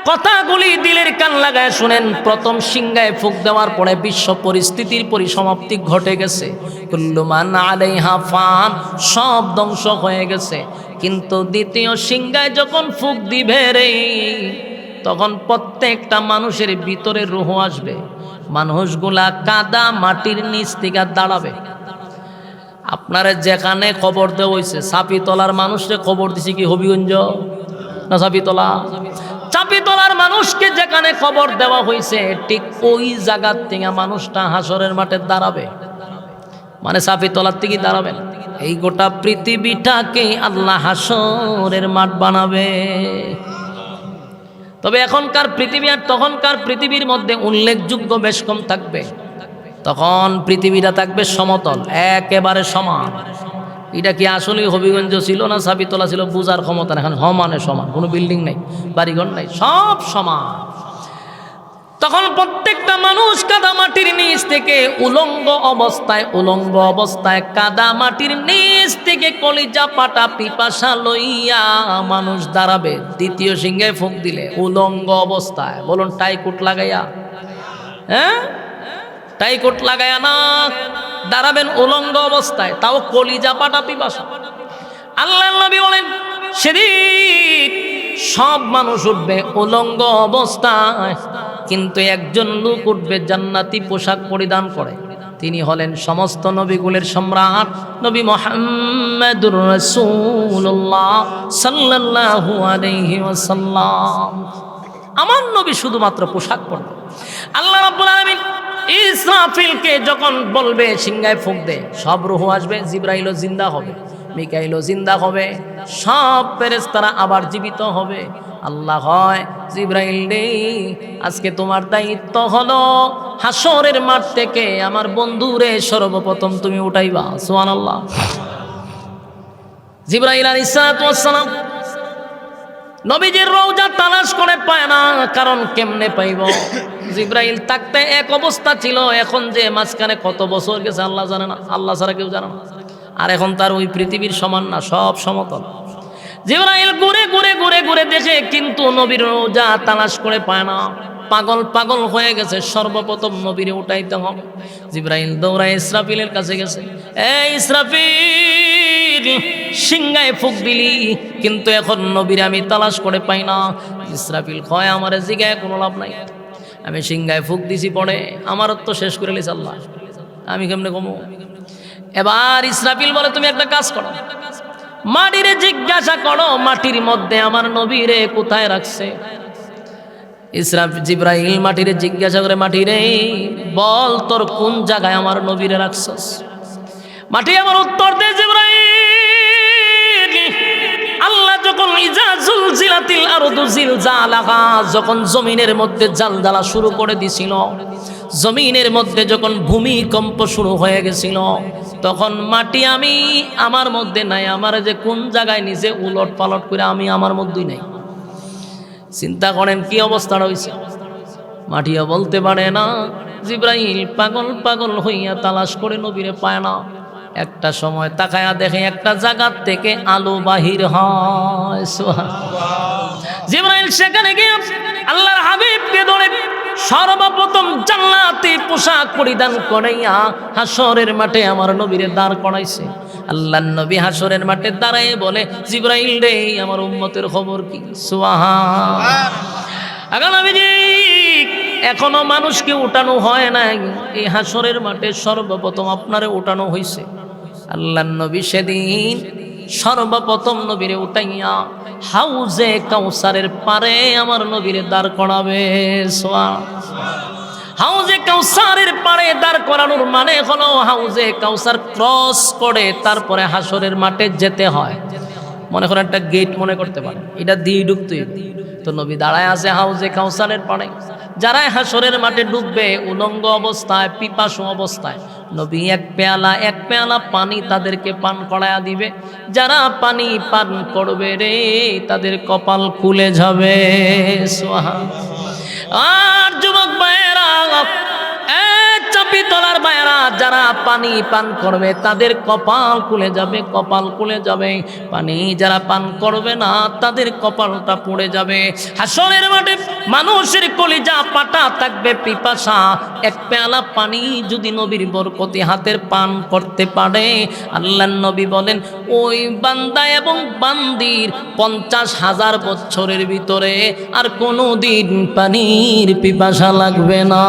Speaker 1: কথাগুলি দিলের কান লাগায় শুনেন। প্রথম সিংহায় ফুঁক দেওয়ার পরে বিশ্ব পরিস্থিতির পরিসমাপ্তি ঘটে গেছে। কুল্লু মান আলাইহা ফান, সব ধ্বংস হয়ে গেছে। কিন্তু দ্বিতীয় সিংহায় যখন ফুঁক দিবে রে, তখন প্রত্যেকটা মানুষের ভিতরে রূহ আসবে। মানুষগুলা কাদা মাটির নিচ থেকে দাঁড়াবে। আপনারা যেখানে খবর দেওয়া হয়েছে, চাপিতলার মানুষকে খবর দিছে কি হবিগঞ্জ না চাপিতলা? চাপিতলার মানুষকে যেখানে খবর দেওয়া হয়েছে, ঠিক ওই জায়গার থেকে মানুষটা হাসরের মাঠে দাঁড়াবে। মানে চাপিতলার থেকে দাঁড়াবেন। এই গোটা পৃথিবীটাকে আল্লাহ হাসরের মাঠ বানাবে। তবে এখনকার পৃথিবী আর তখনকার পৃথিবীর মধ্যে উল্লেখযোগ্য বেশ কম থাকবে। তখন পৃথিবীটা থাকবে সমতল, একেবারে সমান। এটা কি আসলেই হবিগঞ্জ ছিল না চাপিতলা ছিল বুঝার ক্ষমতা না। এখন সমানে সমান, কোনো বিল্ডিং নেই, বাড়িঘর নাই, সব সমান। তখন প্রত্যেকটা মানুষ কাদা মাটির নিচ থেকে উলঙ্গ অবস্থায় কাদা মাটির নিচ থেকে কলিজা পাটা পিপাসা লইয়া মানুষ দাঁড়াবে। দ্বিতীয় সিংহায় ফুঁক দিলে উলঙ্গ অবস্থায়, বলুন টাইকুট লাগাইয়া, হ্যাঁ টাইকুট লাগাইয়া না, দাঁড়াবেন উলঙ্গ অবস্থায়, তাও কলিজা পাটা পিপাসা। আল্লাহর নবী বলেন সেদিন সব মানুষ উঠবে উলঙ্গ অবস্থায়, কিন্তু একজন লোক উঠবে জান্নাতি পোশাক পরিধান করে। তিনি হলেন সমস্ত নবীগুলোর সম্রাট, নবী মুহাম্মদুর রাসূলুল্লাহ সাল্লাল্লাহু আলাইহি ওয়াসাল্লাম। আমার নবী শুধুমাত্র পোশাক পরবে। আল্লাহ রাব্বুল আলামিন ইসরাফিলকে যখন বলবে সিংহায় ফুঁক দে, সব রূহ আসবে। জিবরাইলও জিন্দা হবে, মিকাইলও জিন্দা হবে, সব ফেরেশতারা আবার জীবিত হবে। আল্লাহ হয় জিবরাইল রে, আজকে তোমার দায়িত্ব হলো হাসরের মাঠ থেকে আমার বন্ধুরে সর্বপ্রথম তুমি উঠাইবা। সুবহানাল্লাহ। জিবরাইল আলাইহিস সালাম নবীজির রওজা তালাশ করে পায় না, কারণ কেমনে পাইব? জিবরাইল থাকতে এক অবস্থা ছিল, এখন যে মাঝখানে কত বছর গেছে আল্লাহ জানে না, আল্লাহ ছাড়া কেউ জানে না। আর এখন তার ওই পৃথিবীর সমান না, সব সমতল। জিবরাইল ঘুরে ঘুরে ঘুরে ঘুরে দেখে, কিন্তু নবীর রওজা তালাশ করে পায় না। পাগল হয়ে গেছে, সর্বপ্রথম নবীরে উঠাইতে হবে। জিবরাইল দৌড়ায় ইসরাফিলের কাছে গেছে, এই ইসরাফিল, সিংহায় ফুঁক দিলি, কিন্তু এখন নবীর আমি তালাশ করে পাই না। ইসরাফিল কয় আমার জিগায় কোনো লাভ নাই, আমি সিংহায় ফুঁক দিছি পড়ে, আমারও তো শেষ করে লিস আল্লাহ, আমি কেমনে কমো? এবার ইসরাফিল বলে তুমি একটা কাজ করো, মাটিরে জিজ্ঞাসা করো মাটির মধ্যে আমার নবীরে কোথায় রাখছে। জিবরাইল মাটিরে জিজ্ঞাসা করে, মাটিরে বল তোর কোন জায়গায় আমার নবীরে রাখছস। মাটি আমার উত্তর দেয়, জিবরাইল, আল্লাহ যখন ইজাজুলজিলাতিল আরদু জিলজালাহা, যখন জমিনের মধ্যে জালজালা শুরু করে দিছিল, জমিনের মধ্যে যখন ভূমিকম্প শুরু হয়ে গেছিল, তখন মাটি আমি আমার মধ্যে নাই, আমার যে কোন জায়গায় নিজে উলট পালট করে আমি আমার মধ্যেই নাই। চিন্তা করেন কি অবস্থা হয়েছে। মাটিও বলতে পারে না। জিবরাইল পাগল হইয়া তালাশ করে নবীরে পায় না। একটা সময় তাকায়া দেখে একটা জায়গার থেকে আলো বাহির হয়। জিবরাইল সেখানে গিয়ে আল্লাহর হাবিবকে ধরে সর্বপ্রথম জান্নাতি পোশাক পরিধান করাইয়া হাসরের মাঠে আমার নবীরে দাঁড় করাইছে। আল্লাহর নবী হাসরের মাঠে দাঁড়ায় বলে, জিবরাইল রে, আমার উম্মতের খবর কি? সুবহান। এখনো মানুষকে উঠানো হয় নাই, এই হাসরের মাঠে সর্বপ্রথম আপনারে উঠানো হয়েছে। আল্লাহর নবী সেদিন সর্বপ্রথম নবীরে উঠাইয়া হাউজে কাউসারের পারে আমার নবীর দাঁড় করাবে। হাউজে কাউসারের পারে দাঁড় করানোর মানে হলো হাউজে কাউসার ক্রস করে তারপরে হাসরের মাঠে যেতে হয়। মনে করেন একটা গেট মনে করতে পারে, এটা দিয়ে ঢুকতে, তো নবী দাঁড়ায় আছে হাউজে কাউসারের পারে। যারা হাসরের মাঠে ডুববে উলঙ্গ অবস্থায়, পিপাসু অবস্থায়, নবী এক পেয়ালা পানি তাদেরকে পান করায়া দিবে। যারা পানি পান করবে রে তাদের কপাল খুলে যাবে। আর যুবক ভাইয়েরা, চাপি তলার ভাইয়েরা, যারা পানি পান করবে তাদের কপাল খুলে যাবে, কপাল খুলে যাবে। পানি যারা পান করবে না তাদের কপালটা পড়ে যাবে। হাসরের মাঠে মানুষের কলিজা পাটা থাকবে পিপাসা। এক পেয়ালা পানি যদি নবীর বরকতি হাতের পান করতে পারে, আল্লাহর নবী বলেন ওই বান্দা এবং বান্দির 50,000 বছরের ভিতরে আর কোনো দিন পানির পিপাসা লাগবে না।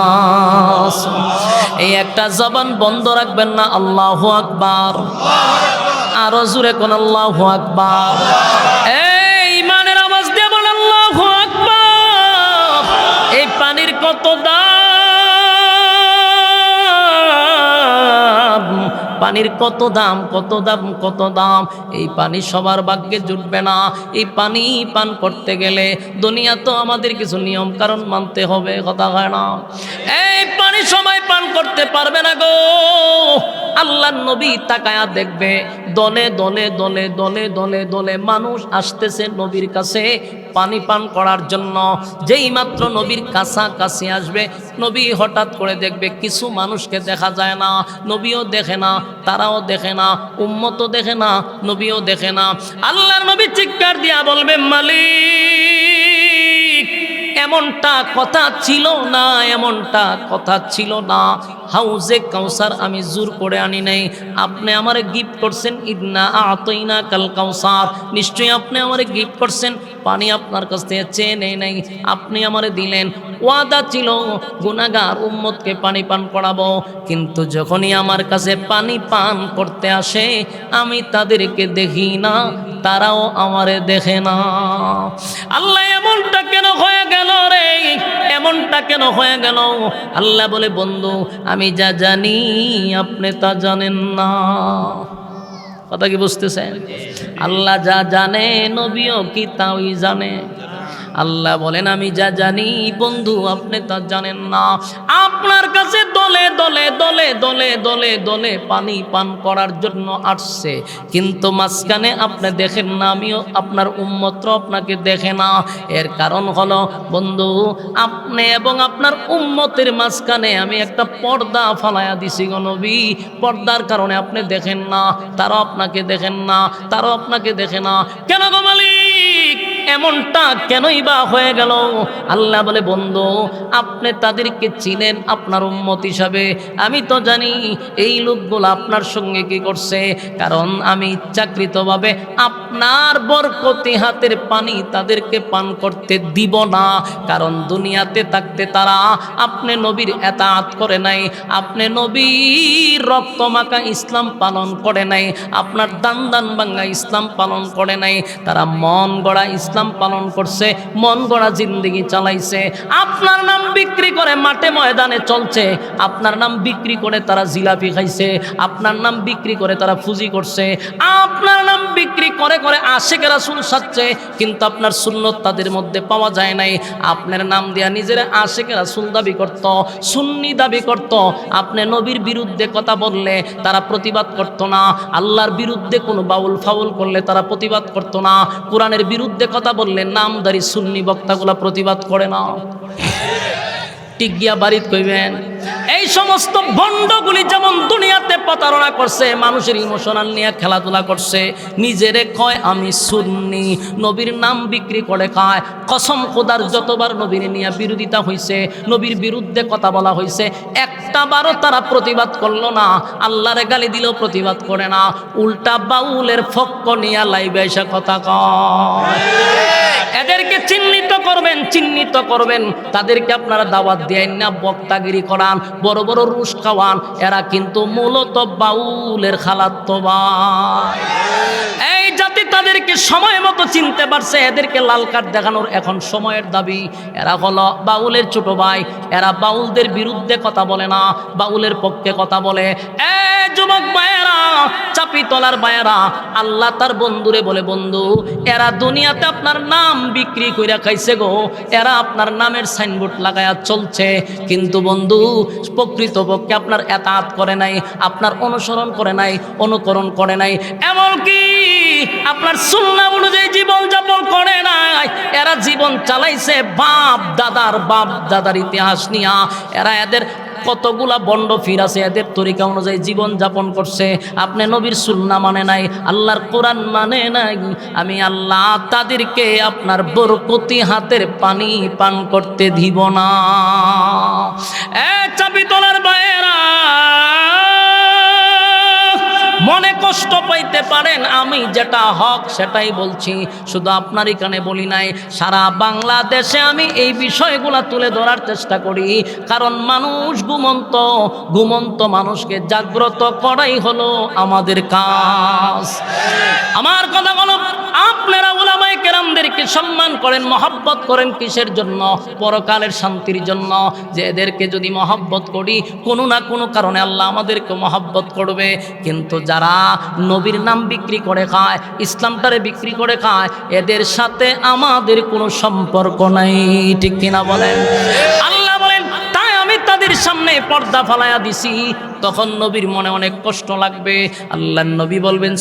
Speaker 1: এই একটা জবান বন্ধ রাখবেন না, আল্লাহু আকবার। আরো জোরে কোন আল্লাহু আকবার। এই ইমানের আওয়াজ দিয়ে বল আল্লাহু আকবার। এই পানির কত দাম, পানির কত দাম, কত দাম, কত দাম। এই পানি সবার ভাগ্যে জুটবে না। এই পানি পান করতে গেলে দুনিয়া তো আমাদের কিছু নিয়ম কারণ মানতে হবে, কথা হয় না। এই পানি সবাই পান করতে পারবে না গো। আল্লাহর নবী তাকায়া দেখবে দলে দলে দলে দলে দলে দলে মানুষ আসতেছে নবীর কাছে পানি পান করার জন্য। যেই মাত্র নবীর কাছাকাছি আসবে, নবী হঠাৎ করে দেখবে কিছু মানুষকে দেখা যায় না, নবীও দেখে না, তারাও দেখে না, উম্মতও দেখে না, নবীও দেখে না। আল্লাহর নবী চিৎকার দিয়া বলবে, মালিক এমনটা কথা ছিল না, এমনটা কথা ছিল না। হাউজে কাউসার আমি জোর করে আনি নাই, আপনি আমারে গিফট করছেন। ইন্না আতাইনা কাল কাউসার, নিশ্চয়ই আপনি আমারে গিফট করছেন। পানি আপনার কাছ থেকে চেয়ে নেই নাই, আপনি আমারে দিলেন। ওয়াদা ছিল গুনাহগার উম্মতকে পানি পান করাবো, কিন্তু যখনই আমার কাছে পানি পান করতে আসে আমি তাদেরকে দেখি না, তারাও আমারে দেখে না। আল্লাহ এমনটা কেন হয়ে গেল রে, এমনটা কেন হয়ে গেল? আল্লাহ বলে, বন্ধু আমি যা জানি আপনি তা জানেন না। কথা কি বুঝতেছেন? আল্লাহ যা জানে নবীও কি তাই জানে। আল্লাহ বলেন আমি যা জানি বন্ধু আপনি তা জানেন না। আপনার কাছে দলে দলে দলে দলে দলে দলে পানি পান করার জন্য আসছে, কিন্তু মাঝখানে আপনি দেখেন না, আমিও আপনার উম্মতরা আপনাকে দেখে না। এর কারণ হলো বন্ধু আপনি এবং আপনার উম্মতের মাঝখানে আমি একটা পর্দা ফালাইয়া দিছি গো নবী। পর্দার কারণে আপনি দেখেন না, তারাও আপনাকে দেখেন না, তারাও আপনাকে দেখে না। কেন গো মালিক এমনটা কেনই বা হয়ে গেল? আল্লাহ বলে, বন্ধু আপনি তাদেরকে চিনেন আপনার উম্মত হিসাবে, আমি তো জানি এই লোকগুলো আপনার সঙ্গে কি করছে। কারণ আমি ইচ্ছাকৃতভাবে আপনার বরকতি হাতের পানি তাদেরকে পান করতে দিব না। কারণ দুনিয়াতে থাকতে তারা আপনি নবীর এতাআত করে নাই, আপনি নবীর রক্তমাখা ইসলাম পালন করে নাই, আপনার দান দান ভাঙ্গা ইসলাম পালন করে নাই। তারা মন গড়া ইসলাম পালন করছে, মন গড়া জিন্দেগি চালাইছে। আপনার নাম বিক্রি করে মাঠে ময়দানে চলছে, আপনার নাম বিক্রি করে তারা জিলাপি খাইছে, আপনার নাম বিক্রি করে তারা ফুজি করছে, আপনার নাম বিক্রি করে করে আশিকে রাসূল সাজছে, কিন্তু আপনার সুন্নত তাদের মধ্যে পাওয়া যায় নাই। আপনার নাম দিয়া নিজেরা আশিকে রাসূল দাবি করত, সুন্নি দাবি করত। আপনি নবীর বিরুদ্ধে কথা বললে তারা প্রতিবাদ করত না, আল্লাহর বিরুদ্ধে কোনো বাউল ফাউল করলে তারা প্রতিবাদ করত না, কোরআনের বিরুদ্ধে কথা বললে নামদারি সুন্নি বক্তাগুলা প্রতিবাদ করে না। ঠিক গিয়া বাড়িত কইবেন। এই সমস্ত ভণ্ডগুলি যেমন দুনিয়াতে প্রতারণা করছে, মানুষের ইমোশনাল নিয়ে খেলাধুলা করছে, নিজেরে কয় আমি সুন্নি, নবীর নাম বিক্রি করে খায়। কসম খোদার যতবার নবীর নিয়ে বিরোধিতা হয়েছে, নবীর বিরুদ্ধে কথা বলা হয়েছে, একটা বারও তারা প্রতিবাদ করলো না। আল্লাহরে গালি দিলেও প্রতিবাদ করে না, উল্টা বাউলের ফক্ক নিয়ে লাইবে এসে কথা কয়। এদেরকে চিহ্নিত করবেন, চিহ্নিত করবেন। তাদেরকে আপনারা দাওয়াত দেন না, বক্তাগিরি করান, বড় বড় রুশ খাওয়ান, এরা কিন্তু মূলত বাউলের খালাতো ভাই। এই জাতি তাদেরকে সময় মতো চিনতে পারছে, এদেরকে লাল কার্ড দেখানোর এখন সময়ের দাবি। এরা হলো বাউলের ছোট ভাই, এরা বাউলদের বিরুদ্ধে কথা বলে না, বাউলের পক্ষে কথা বলে। যুবক ভাইয়েরা, চাপিতলার ভাইয়েরা, আল্লাহ তার বন্ধুরে বলে, বন্ধু এরা দুনিয়াতে আপনার নাম বিক্রি কইরা খাইছে গো, এরা আপনার নামের সাইনবোর্ড লাগায়া চলছে, কিন্তু বন্ধু প্রকৃতপক্ষে আপনার এতাআত করে নাই, আপনার অনুসরণ করে নাই, অনুকরণ করে নাই, এমনকি আপনার সুন্নাহ অনুযায়ী জীবন যাপন করে নাই। এরা জীবন চালাইছে বাপ দাদার ইতিহাস নিয়া। এরা এদের কতগুলা বন্ড ফির আছে, এদের তরিকা অনুযায়ী জীবন যাপন করছে। আপনি নবীর সুন্নাহ মানে নাই, আল্লাহর কোরআন মানে নাই, আমি আল্লাহ তাদেরকে আপনার বরকতি হাতের পানি পান করতে দিব না। চাপিতলার ভাইয়েরা, মনে কষ্ট পাইতে পারেন, আমি যেটা হক সেটাই বলছি, শুধু আপনার এখানে বলি নাই, সারা বাংলাদেশে আমি এই বিষয়গুলা তুলে ধরার চেষ্টা করি, কারণ মানুষ ঘুমন্ত মানুষকে জাগ্রত করাই হলো আমাদের কাজ। আমার কথা হলো, আপনারা উলামায়ে কেরামদেরকে সম্মান করেন, মহব্বত করেন কিসের জন্য? পরকালের শান্তির জন্য। যে এদেরকে যদি মহব্বত করি, কোনো না কোনো কারণে আল্লাহ আমাদেরকে মহব্বত করবে। কিন্তু যারা নবীর নাম বিক্রি করে খায়, ইসলামটারে বিক্রি করে খায়, এদের সাথে আমাদের কোনো সম্পর্ক নাই, ঠিক কিনা বলেন? আল্লাহ বলেন, তাই আমি তাদের সামনে পর্দা ফালাইয়া দিছি, তখন নবীর মনে অনেক কষ্ট লাগবে। আল্লাহর নবী বলবেন,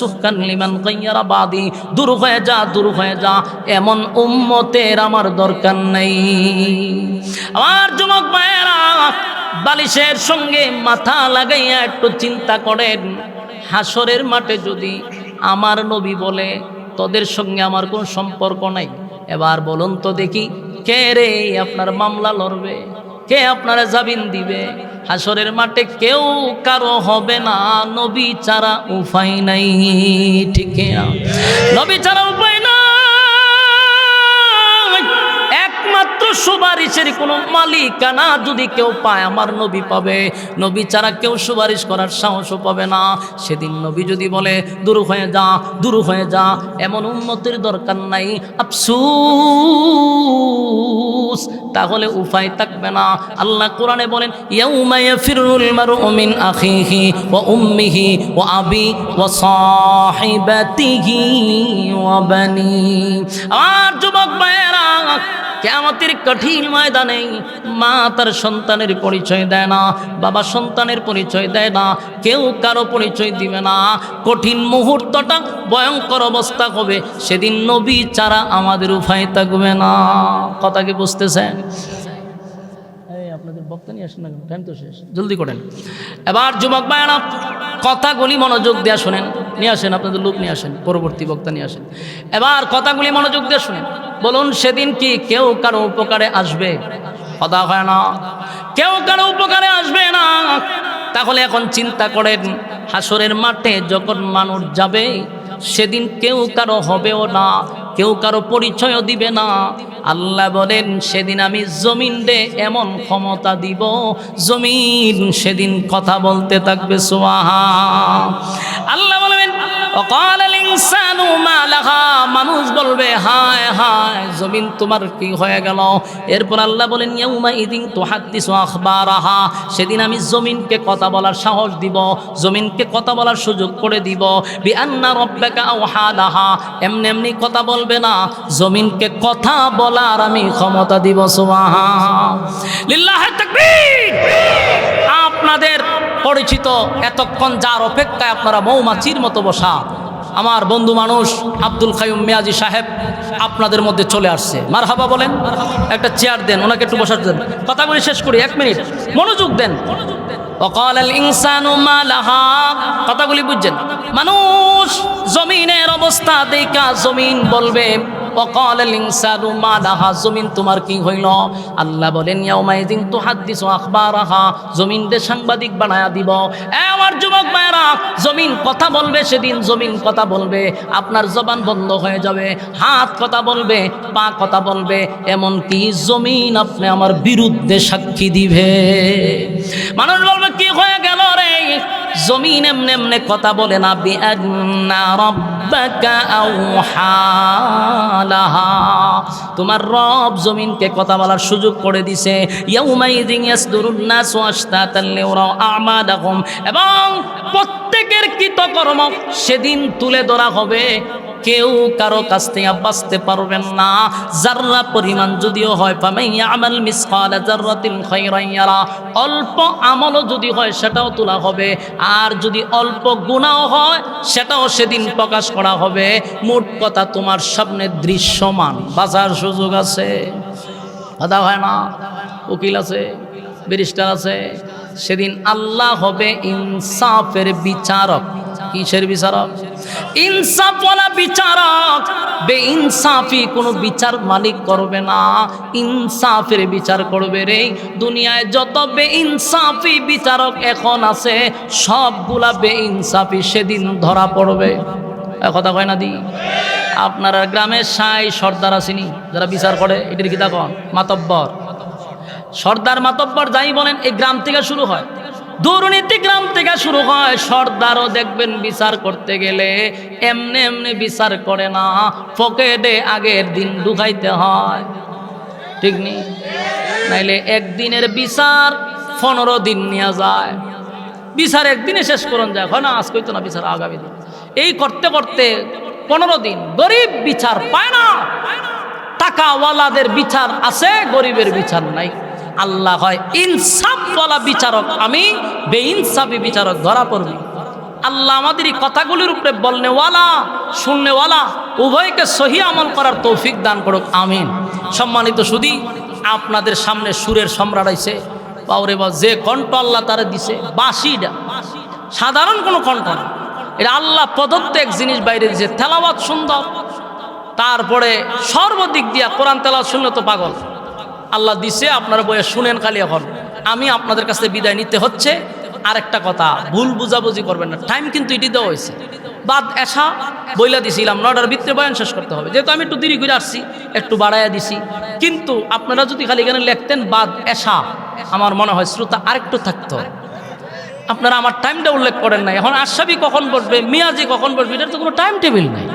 Speaker 1: সুহকান লিমান গায়্যারা বাদি, দূর হয়ে যা, এমন উম্মতের আমার দরকার নাই। আমার যুবক ভাইয়েরা, বালিশের সঙ্গে মাথা লাগাইয়া একটু চিন্তা করেন, হাসরের মাঠে যদি আমার নবী বলে তোদের সঙ্গে আমার কোনো সম্পর্ক নাই, এবার বলুন তো দেখি, কে রে আপনার মামলা লড়বে? কে আপনারা জামিন দিবে? হাসরের মাঠে কেউ কারো হবে না, নবী ছাড়া উপায় নাই, ঠিক না? নবী ছাড়া উপায় নাই। একমাত্র সুপারিশের কোনো মালিকানা যদি কেউ পায়, আমার নবী পাবে। নবী ছাড়া কেউ সুপারিশ করার সাহসও পাবে না। সেদিন নবী যদি বলে দূর হয়ে যা, এমন উম্মতের দরকার নাই, আফসোস, তাহলে উপায় থাকবে না। আল্লাহ কোরআনে বলেন, ইয়াউমা ইয়াফিরুল মারউ মিন আখিহি ওয়া উম্মিহি ওয়া আবি ওয়া সাহিবাতিহি ওয়া বানি। আর যুবক ভাইয়েরা, কিয়ামতের কঠিন ময়দানে মা তার সন্তানের পরিচয় দেয় না, বাবা সন্তানের পরিচয় দেয় না, কেউ কারো পরিচয় দিবে না। কঠিন মুহূর্তটা ভয়ঙ্কর অবস্থা হবে, সেদিন নবী ছাড়া আমাদের উপায় থাকবে না। কথা কি বুঝতেছেন? আপনাদের বক্তা নিয়ে আসেন না, টাইম তো শেষ, জলদি করেন। এবার যুবক ভাইয়েরা, কথাগুলি মনোযোগ দিয়ে শোনেন, নিয়ে আসেন আপনাদের লোক নিয়ে আসেন, পরবর্তী বক্তা নিয়ে আসেন। এবার কথাগুলি মনোযোগ দিয়ে শোনেন। বলুন, সেদিন কি কেউ কারো উপকারে আসবে? কথা হয় না, কেউ কারো উপকারে আসবে না। তাহলে এখন চিন্তা করেন, হাসরের মাঠে যখন মানুষ যাবে, সেদিন কেউ কারো হবেও না, কেউ কারো পরিচয়ও দিবে না। আল্লাহ বলেন, সেদিন আমি জমিন রে এমন ক্ষমতা দিব, জমিন সেদিন কথা বলতে থাকবে। সুবহান আল্লাহ বলবেন, ওয়াকালাল ইনসানু মা লাহা, মানুষ বলবে হায় হায় জমিন তোমার কি হয়ে গেল? এরপর আল্লাহ বলেন, ইয়াউমা ইদিন তুহাদ্দিসু আখবারাহা, সেদিন আমি জমিনকে কথা বলার সাহস দিব, জমিনকে কথা বলার সুযোগ করে দিব। বিআন্না রাব্বাকা আওহা লাহা, এমনি কথা বলবে না, জমিনকে কথা বলার আমি ক্ষমতা দিব। সুবহান লিল্লাহি তাকবীর। আপনাদের পরিচিত এতক্ষণ যার অপেক্ষায় আপনারা মৌমাছির মতো বসা, আমার বন্ধু মানুষ আব্দুল কাইয়ুম মিয়াজি সাহেব আপনাদের মধ্যে চলে আসছে। মারহাবা বলেন, একটা চেয়ার দেন, ওনাকে একটু বসার দেন। কথাগুলি শেষ করি, 1 মিনিট মনোযোগ দেন। ওয়াকালাল ইনসানু মা লাহা, কথাগুলি বুঝছেন? মানুষ জমিনের অবস্থা দেখা জমিন বলবে, ওয়াকালাল ইনসানু মা লাহা, জমিন তোমার কি হইল? আল্লাহ বলেন, ইয়াউমা ইযিন তুহাদ্দিসু আখবারাহা, জমিন দে সাংবাদিক বানায়া দিব। আমার যুবক ভাইরা, জমিন কথা বলবে, সেদিন জমিন কথা বলবে, আপনার জবান বন্ধ হয়ে যাবে, হাত কথা বলবে, পা কথা বলবে, এমন কি জমিন আপনি আমার বিরুদ্ধে সাক্ষী দিবে। মানুষ বলবে, কি হয়ে গেল রে? জমিন এমনে এমনে কথা বলে না, বিআন্না রাব্বাকা আওহালাহা, তোমার রব জমিনকে কথা বলার সুযোগ করে দিছে। ইয়াউমাইযিন ইয়াসদুরুন নাসু আশতাতান লিউরাউ আমালাহুম, এবং প্রত্যেকের কৃতকর্ম সেদিন তুলে ধরা হবে, কেউ কারো কাছ থেকে বাঁচতে পারবেন না। যাররা পরিমাণ যদিও হয়, ফামান ইয়ামাল মিসকালা যাররাতিন খায়রান ইয়ারা, অল্প আমলও যদি হয় সেটাও তোলা হবে, আর যদি অল্প গুনাহ হয় সেটাও সেদিন প্রকাশ করা হবে। মোট কথা তোমার সামনে দৃশ্যমান, বাঁচার সুযোগ আছে, কথা হয় না, উকিল আছে, ব্যারিস্টার আছে। সেদিন আল্লাহ হবে ইনসাফের বিচারক। কিসের বিচারক? ইনসাফওয়ালা বিচারক। বেইনসাফি কোনো বিচার মালিক করবে না, ইনসাফের বিচার করবে রে। দুনিয়ায় যত বেইনসাফি বিচারক এখন আছে সবগুলা বেইনসাফি সেদিন ধরা পড়বে। কথা কয় না দি? আপনার গ্রামে সাই সর্দার আসেনি যারা বিচার করে, এটির কি তখন মাতব্বর, সর্দার মাতব্বর যাই বলেন, এই গ্রাম থেকে শুরু হয়। দুর্নীতি গ্রাম থেকে শুরু হয়। সর্দারও দেখবেন বিচার করতে গেলে এমনি এমনি বিচার করে না, পকেটে আগের দিন ঢুকাইতে হয়, ঠিক নেই? নাইলে একদিনের বিচার 15 দিন নেওয়া যায়। বিচার একদিনে শেষ করুন যায়, হয় না? আজকে তো না, বিচার আগামী দিন। এই করতে করতে 15 দিন। গরিব বিচার পায় না, টাকাওয়ালাদের বিচার আছে, গরিবের বিচার নাই। আল্লাহ হয় ইনসাফওয়ালা বিচারক, আমি বেইনসাফি বিচারক, ধরা পড়বি। আল্লাহ আমাদের এই কথাগুলির উপরে বলনেওয়ালা শুননেওয়ালা উভয়কে সহি আমল করার তৌফিক দান করুক, আমিন। সম্মানিত সুধী, আপনাদের সামনে সুরের সম্রাট আইছে, বাউরে বা যে কণ্ঠ আল্লাহ তারা দিছে, বাঁশিটা সাধারণ কোনো কণ্ঠ না, এটা আল্লাহ প্রদত্ত এক জিনিস বাইরে দিছে। তেলাওয়াত সুন্দর, তারপরে সর্বদিক দিয়া কোরআন তেলাওয়াত শুনলে তো পাগল। আল্লাহ দিছে, আপনারা বইয়ে শুনেন খালি। এখন আমি আপনাদের কাছে বিদায় নিতে হচ্ছে। আরেকটা কথা, ভুল বুঝাবুঝি করবেন না, টাইম কিন্তু এটি দেওয়া হয়েছে। বাদ এসা বইলা দিছিলাম 9টার ভিতরে বয়ান শেষ করতে হবে, যেহেতু আমি একটু দেরি করে আসছি একটু বাড়াইয়া দিছি। কিন্তু আপনারা যদি খালি এখানে লিখতেন বাদ এসা, আমার মনে হয় শ্রোতা আরেকটু থাকতো। আপনারা আমার টাইমটা উল্লেখ করেন নাই। এখন আশাবি কখন বসবে, মিয়াজি কখন বসবে, এটার তো কোনো টাইম টেবিল নাই।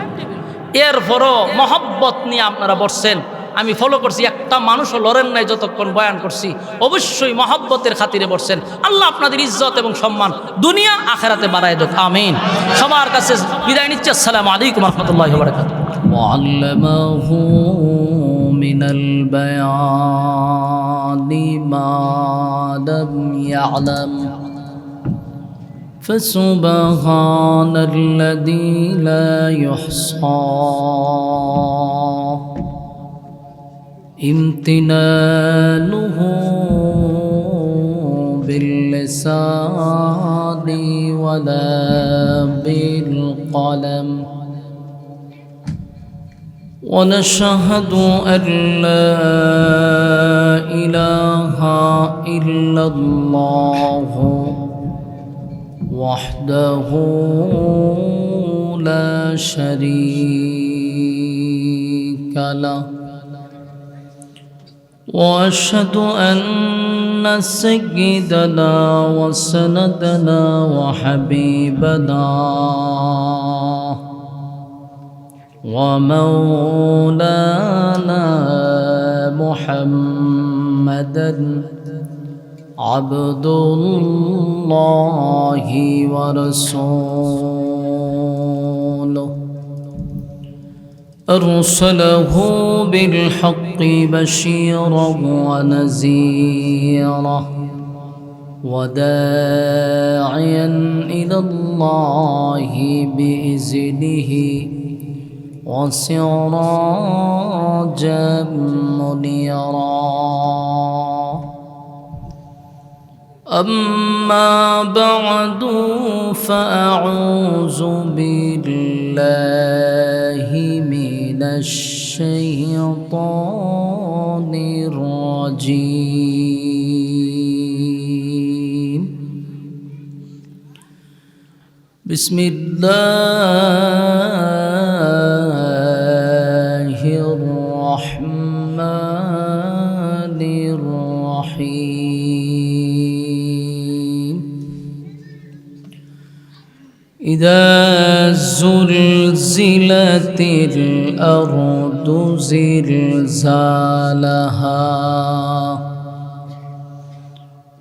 Speaker 1: এরপরও মহব্বত নিয়ে আপনারা বসছেন, আমি ফলো করছি। একটা মানুষও লড়েন নাই যতক্ষণ বয়ান করছি, অবশ্যই মহব্বতের খাতিরে বসছেন। আল্লাহ আপনাদের ইজ্জত এবং সম্মান দুনিয়া আখেরাতে বাড়ায় দেখ, আমিন। সবার কাছে বিদায় নিচ্ছি। আসসালামু আলাইকুম ওয়া রাহমাতুল্লাহি ওয়া বারাকাতুহু। ওয়াল্লামাহু মিনাল বায়ানি মা লাম ইয়ালাম فسبحان الذي لا يحصى امتنانه باللسان ولا بالقلم ونشهد أن لا إله إلا الله وحده لا شريك له وأشهد أن سيدنا وسندنا وحبيبنا ومولانا محمدا عبد الله ورسوله أرسله بالحق بشيرا ونذيرا وداعيا إلى الله بإذنه وسراجا منيرا. أما بعد فأعوذ بالله من الشيطان الرجيم. بسم الله الرحمن الرحيم. إذا زلزلت الأرض زلزالها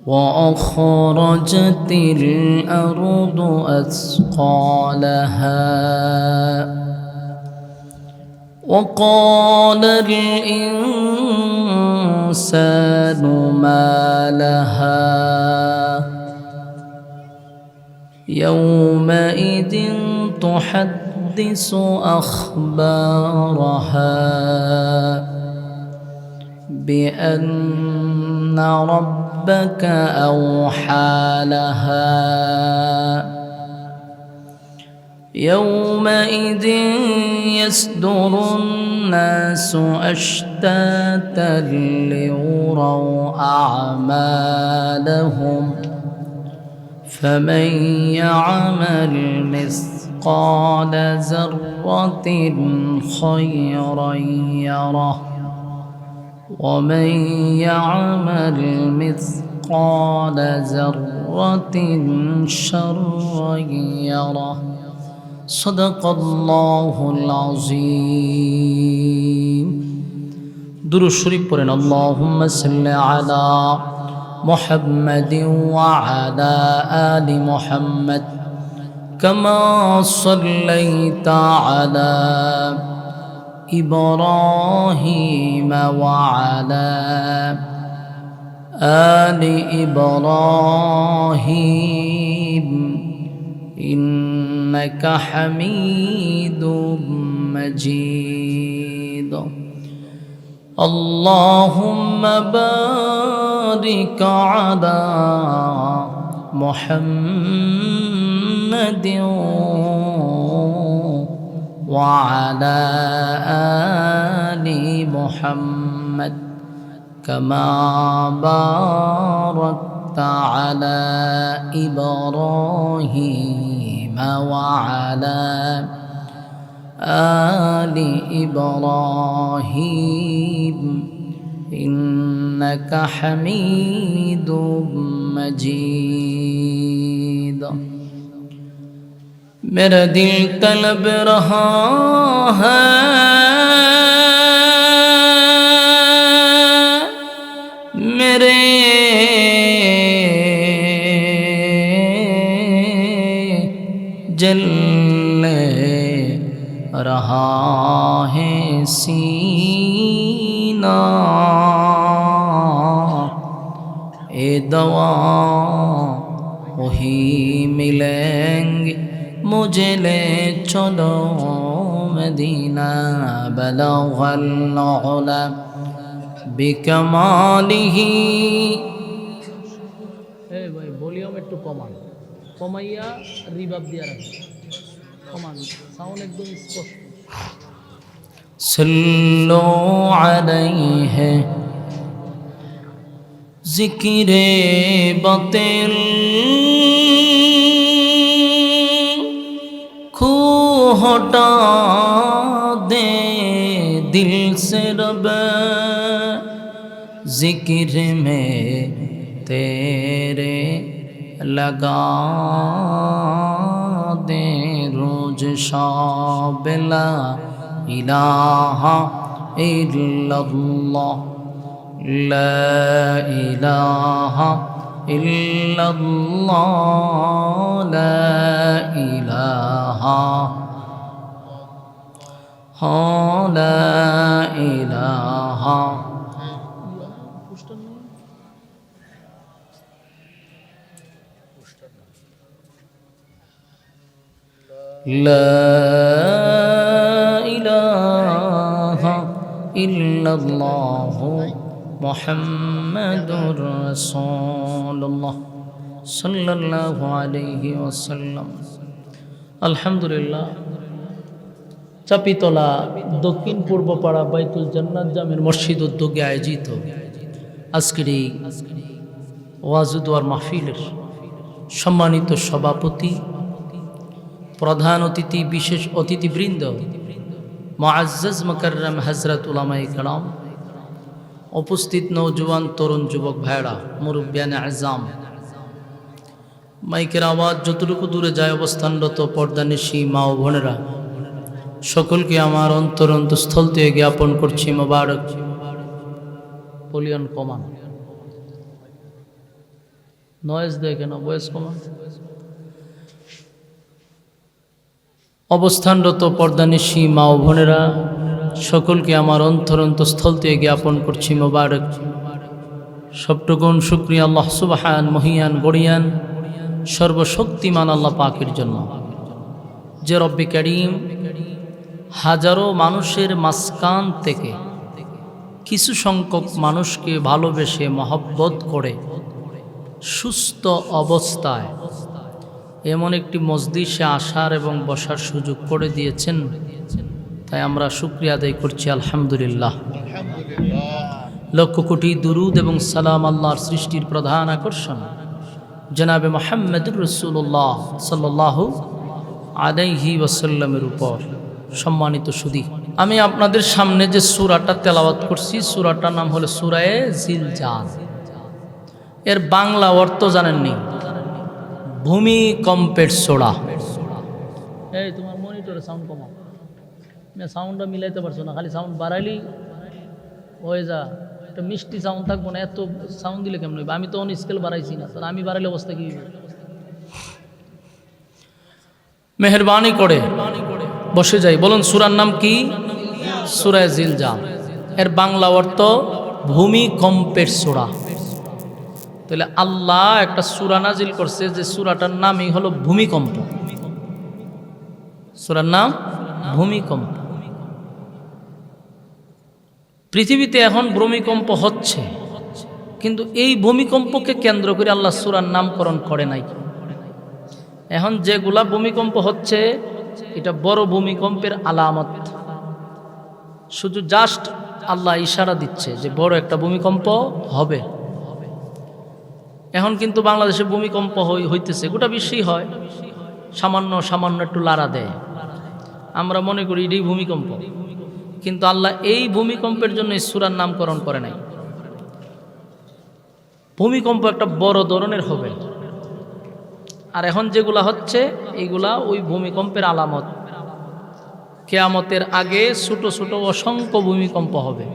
Speaker 1: وأخرجت الأرض أثقالها وقال الإنسان ما لها يومئذ تحدث أخبارها بأن ربك أوحى لها يومئذ يصدر الناس أشتاتا ليروا أعمالهم فمن يعمل مثقال ذرة خيرا يره ومن يعمل مثقال ذرة شرا يره صدق الله العظيم দুরূদ শরীফ পড়েন اللهم صل على محمد وعلى آل محمد كما صليت على إبراهيم وعلى آل إبراهيم إنك حميد مجيد اللهم بارك على محمد وعلى آل محمد كما باركت على إبراهيم وعلى آل إبراهيم إنك حميد مجيد मेरा दिल तलब रहा है मेरे जलने रहा है सीना ए दवा वही मिलेंगे मुझे ले चलो मदीना बलगल उला बिकमालिही ए भाई वॉल्यूम একটু কমান কমাইয়া রিভার্ব দিয়া রাখুন কমান সাউন্ড একদম স্পষ্ট सल्लो अलैहि जिक्रे बातिल खू हटा दे दिल से रब जिक्र में तेरे लगा दे रोज शाबिला इलाहा इल्लल्लाह ला इलाहा इल्लल्लाह ला इलाहा ला इलाहा ला इलाहा इल्लल्लाह मुहम्मदुर रसूलुल्लाह सल्लल्लाहु अलैहि वसल्लम। আলহামদুলিল্লাহ, চাপিতলা দক্ষিণ পূর্ব পাড়া বাইতুল জান্নাত জামের মসজিদ উদ্যোগে আয়োজিত আজকের এই ওয়াজ দুয়ার মাহফিলের সম্মানিত সভাপতি, প্রধান অতিথি, বিশেষ অতিথিবৃন্দ, মুআজ্জাজ মুকাররম হযরত উলামায়ে কেরাম, উপস্থিত নওজোয়ান তরুণ যুবক ভাইরা, মুরব্বিয়ানে আযম, মাইকের আওয়াজ যতটুকু দূরে যায় অবস্থানরত পর্দানিশী মা ও বোনেরা সকলকে আমার অন্তরস্থল থেকে জ্ঞাপন করছি মোবারক পলিয়ন কমান নয়েজ দেখে না বয়স কমান অবস্থানরত পর্দানিশী মা ও বোনেরা সকলকে আমার অন্তরস্থল থেকে জ্ঞাপন করছি মোবারক সবটুকুন শুকরিয়া আল্লাহ সুবহান মহিয়ান গড়িয়ান সর্বশক্তিমান আল্লাহ পাকের জন্য যে রব্বি করিম হাজারো মানুষের মাঝখান থেকে কিছু সংখ্যক মানুষকে ভালোবেসে মহব্বত করে সুস্থ অবস্থায় এমন একটি মজলিসে আসার এবং বসার সুযোগ করে দিয়েছেন তাই আমরা শুকরিয়া আদায় করছি আলহামদুলিল্লাহ। লক্ষ কোটি দুরুদ এবং সালাম আল্লাহর সৃষ্টির প্রধান আকর্ষণ জনাবে মুহাম্মদুর রাসূলুল্লাহ সাল্লাল্লাহু আলাইহি ওয়াসাল্লামের উপর। সম্মানিত সুধী, আমি আপনাদের সামনে যে সূরাটা তেলাওয়াত করছি সূরাটার নাম হলো সূরায়ে জিলজাল। এর বাংলা অর্থ জানেননি? ভূমিকম্পের সূরা। এই তোমার মনিটরে সাউন্ড কমাও, সাউন্ডটা মিলাইতে পারছো না, খালি সাউন্ড বাড়াইলেই হয়ে যা। একটা মিষ্টি সাউন্ড থাকবো না, এত সাউন্ড দিলে কেমন হইবে? আমি তো অন স্কেল বাড়াইছি না, তাহলে আমি বাড়াইলে অবস্থা কি হইবে? মেহেরবানি করে বসে যাই। বলুন সূরার নাম কি? সূরা জিলজাল। এর বাংলা অর্থ ভূমিকম্পের সূরা। তাহলে আল্লাহ একটা সূরা নাজিল করছে যে সূরাটার নামই হলো ভূমিকম্প। সূরার নাম ভূমিকম্প। পৃথিবীতে এখন ভূমিকম্প হচ্ছে, কিন্তু এই ভূমিকম্পকে কেন্দ্র করে আল্লাহ সূরার নামকরণ করে নাই। এখন যেগুলা ভূমিকম্প হচ্ছে এটা বড় ভূমিকম্পের আলামত। শুধু জাস্ট আল্লাহ ইশারা দিচ্ছে যে বড় একটা ভূমিকম্প হবে। এখন কিন্তু বাংলাদেশে ভূমিকম্প হইতেছে, গোটা বিশ্বেই হয়। সামান্য সামান্য একটু লাড়া দেয়, আমরা মনে করি এটাই ভূমিকম্প, কিন্তু আল্লাহ এই ভূমিকম্পের জন্য এই সূরার নামকরণ করে নাই। ভূমিকম্প একটা বড় ধরনের হবে, আর এখন যেগুলা হচ্ছে এইগুলা ওই ভূমিকম্পের আলামত। কিয়ামতের আগে ছোট ছোট অসংখ্য ভূমিকম্প হবে,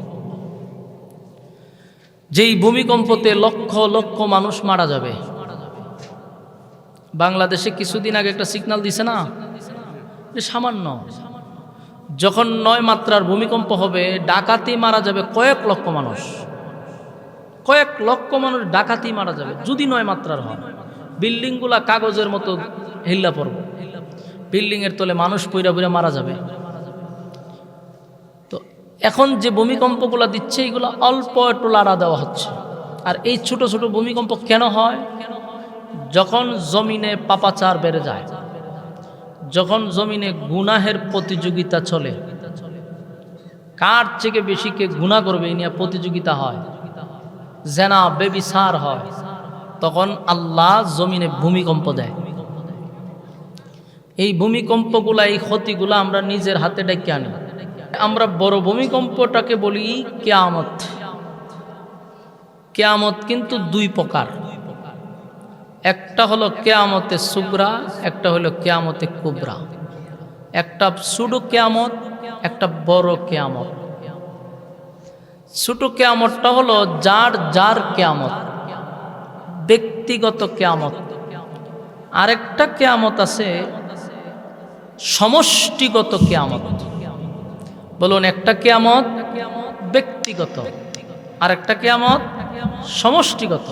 Speaker 1: যেই ভূমিকম্পতে লক্ষ লক্ষ মানুষ মারা যাবে। বাংলাদেশে কিছুদিন আগে একটা সিগন্যাল দিছে না, সামান্য যখন 9 মাত্রার ভূমিকম্প হবে ডাকাতি মারা যাবে কয়েক লক্ষ মানুষ। কয়েক লক্ষ মানুষ ডাকাতি মারা যাবে যদি 9 মাত্রার হয়। বিল্ডিংগুলা কাগজের মতো হিল্লা পড়বে, বিল্ডিংয়ের তলে মানুষ পইরা পইরা মারা যাবে। তো এখন যে ভূমিকম্পগুলো দিচ্ছে এগুলো অল্প একটু লাড়া দেওয়া হচ্ছে। আর এই ছোট ছোট ভূমিকম্প কেন হয়? যখন জমিনে পাপাচার বেড়ে যায়, যখন জমিনে গুনাহের প্রতিযোগিতা চলে, কার থেকে বেশি কে গুনাহ করবে এই নিয়ে প্রতিযোগিতা হয়, জেনা বেবিচার হয়, তখন আল্লাহ জমিনে ভূমিকম্প দেয়। এই ভূমিকম্পগুলা, এই ক্ষতিগুলা আমরা নিজের হাতে ডেকে আনি। আমরা বড় ভূমিকম্পটাকে বলি কিয়ামত। কিয়ামত কিন্তু 2 প্রকার, একটা হলো কিয়ামতে সুগরা, একটা হলো কিয়ামতে কুবরা। একটা ছোট কিয়ামত, একটা বড় কিয়ামত। ছোট কিয়ামতটা হলো যার যার কিয়ামত, ব্যক্তিগত কিয়ামত। আরেকটা কিয়ামত আছে সমষ্টিগত কিয়ামত। বলুন, একটা কিয়ামত ব্যক্তিগত, আরেকটা কিয়ামত সমষ্টিগত।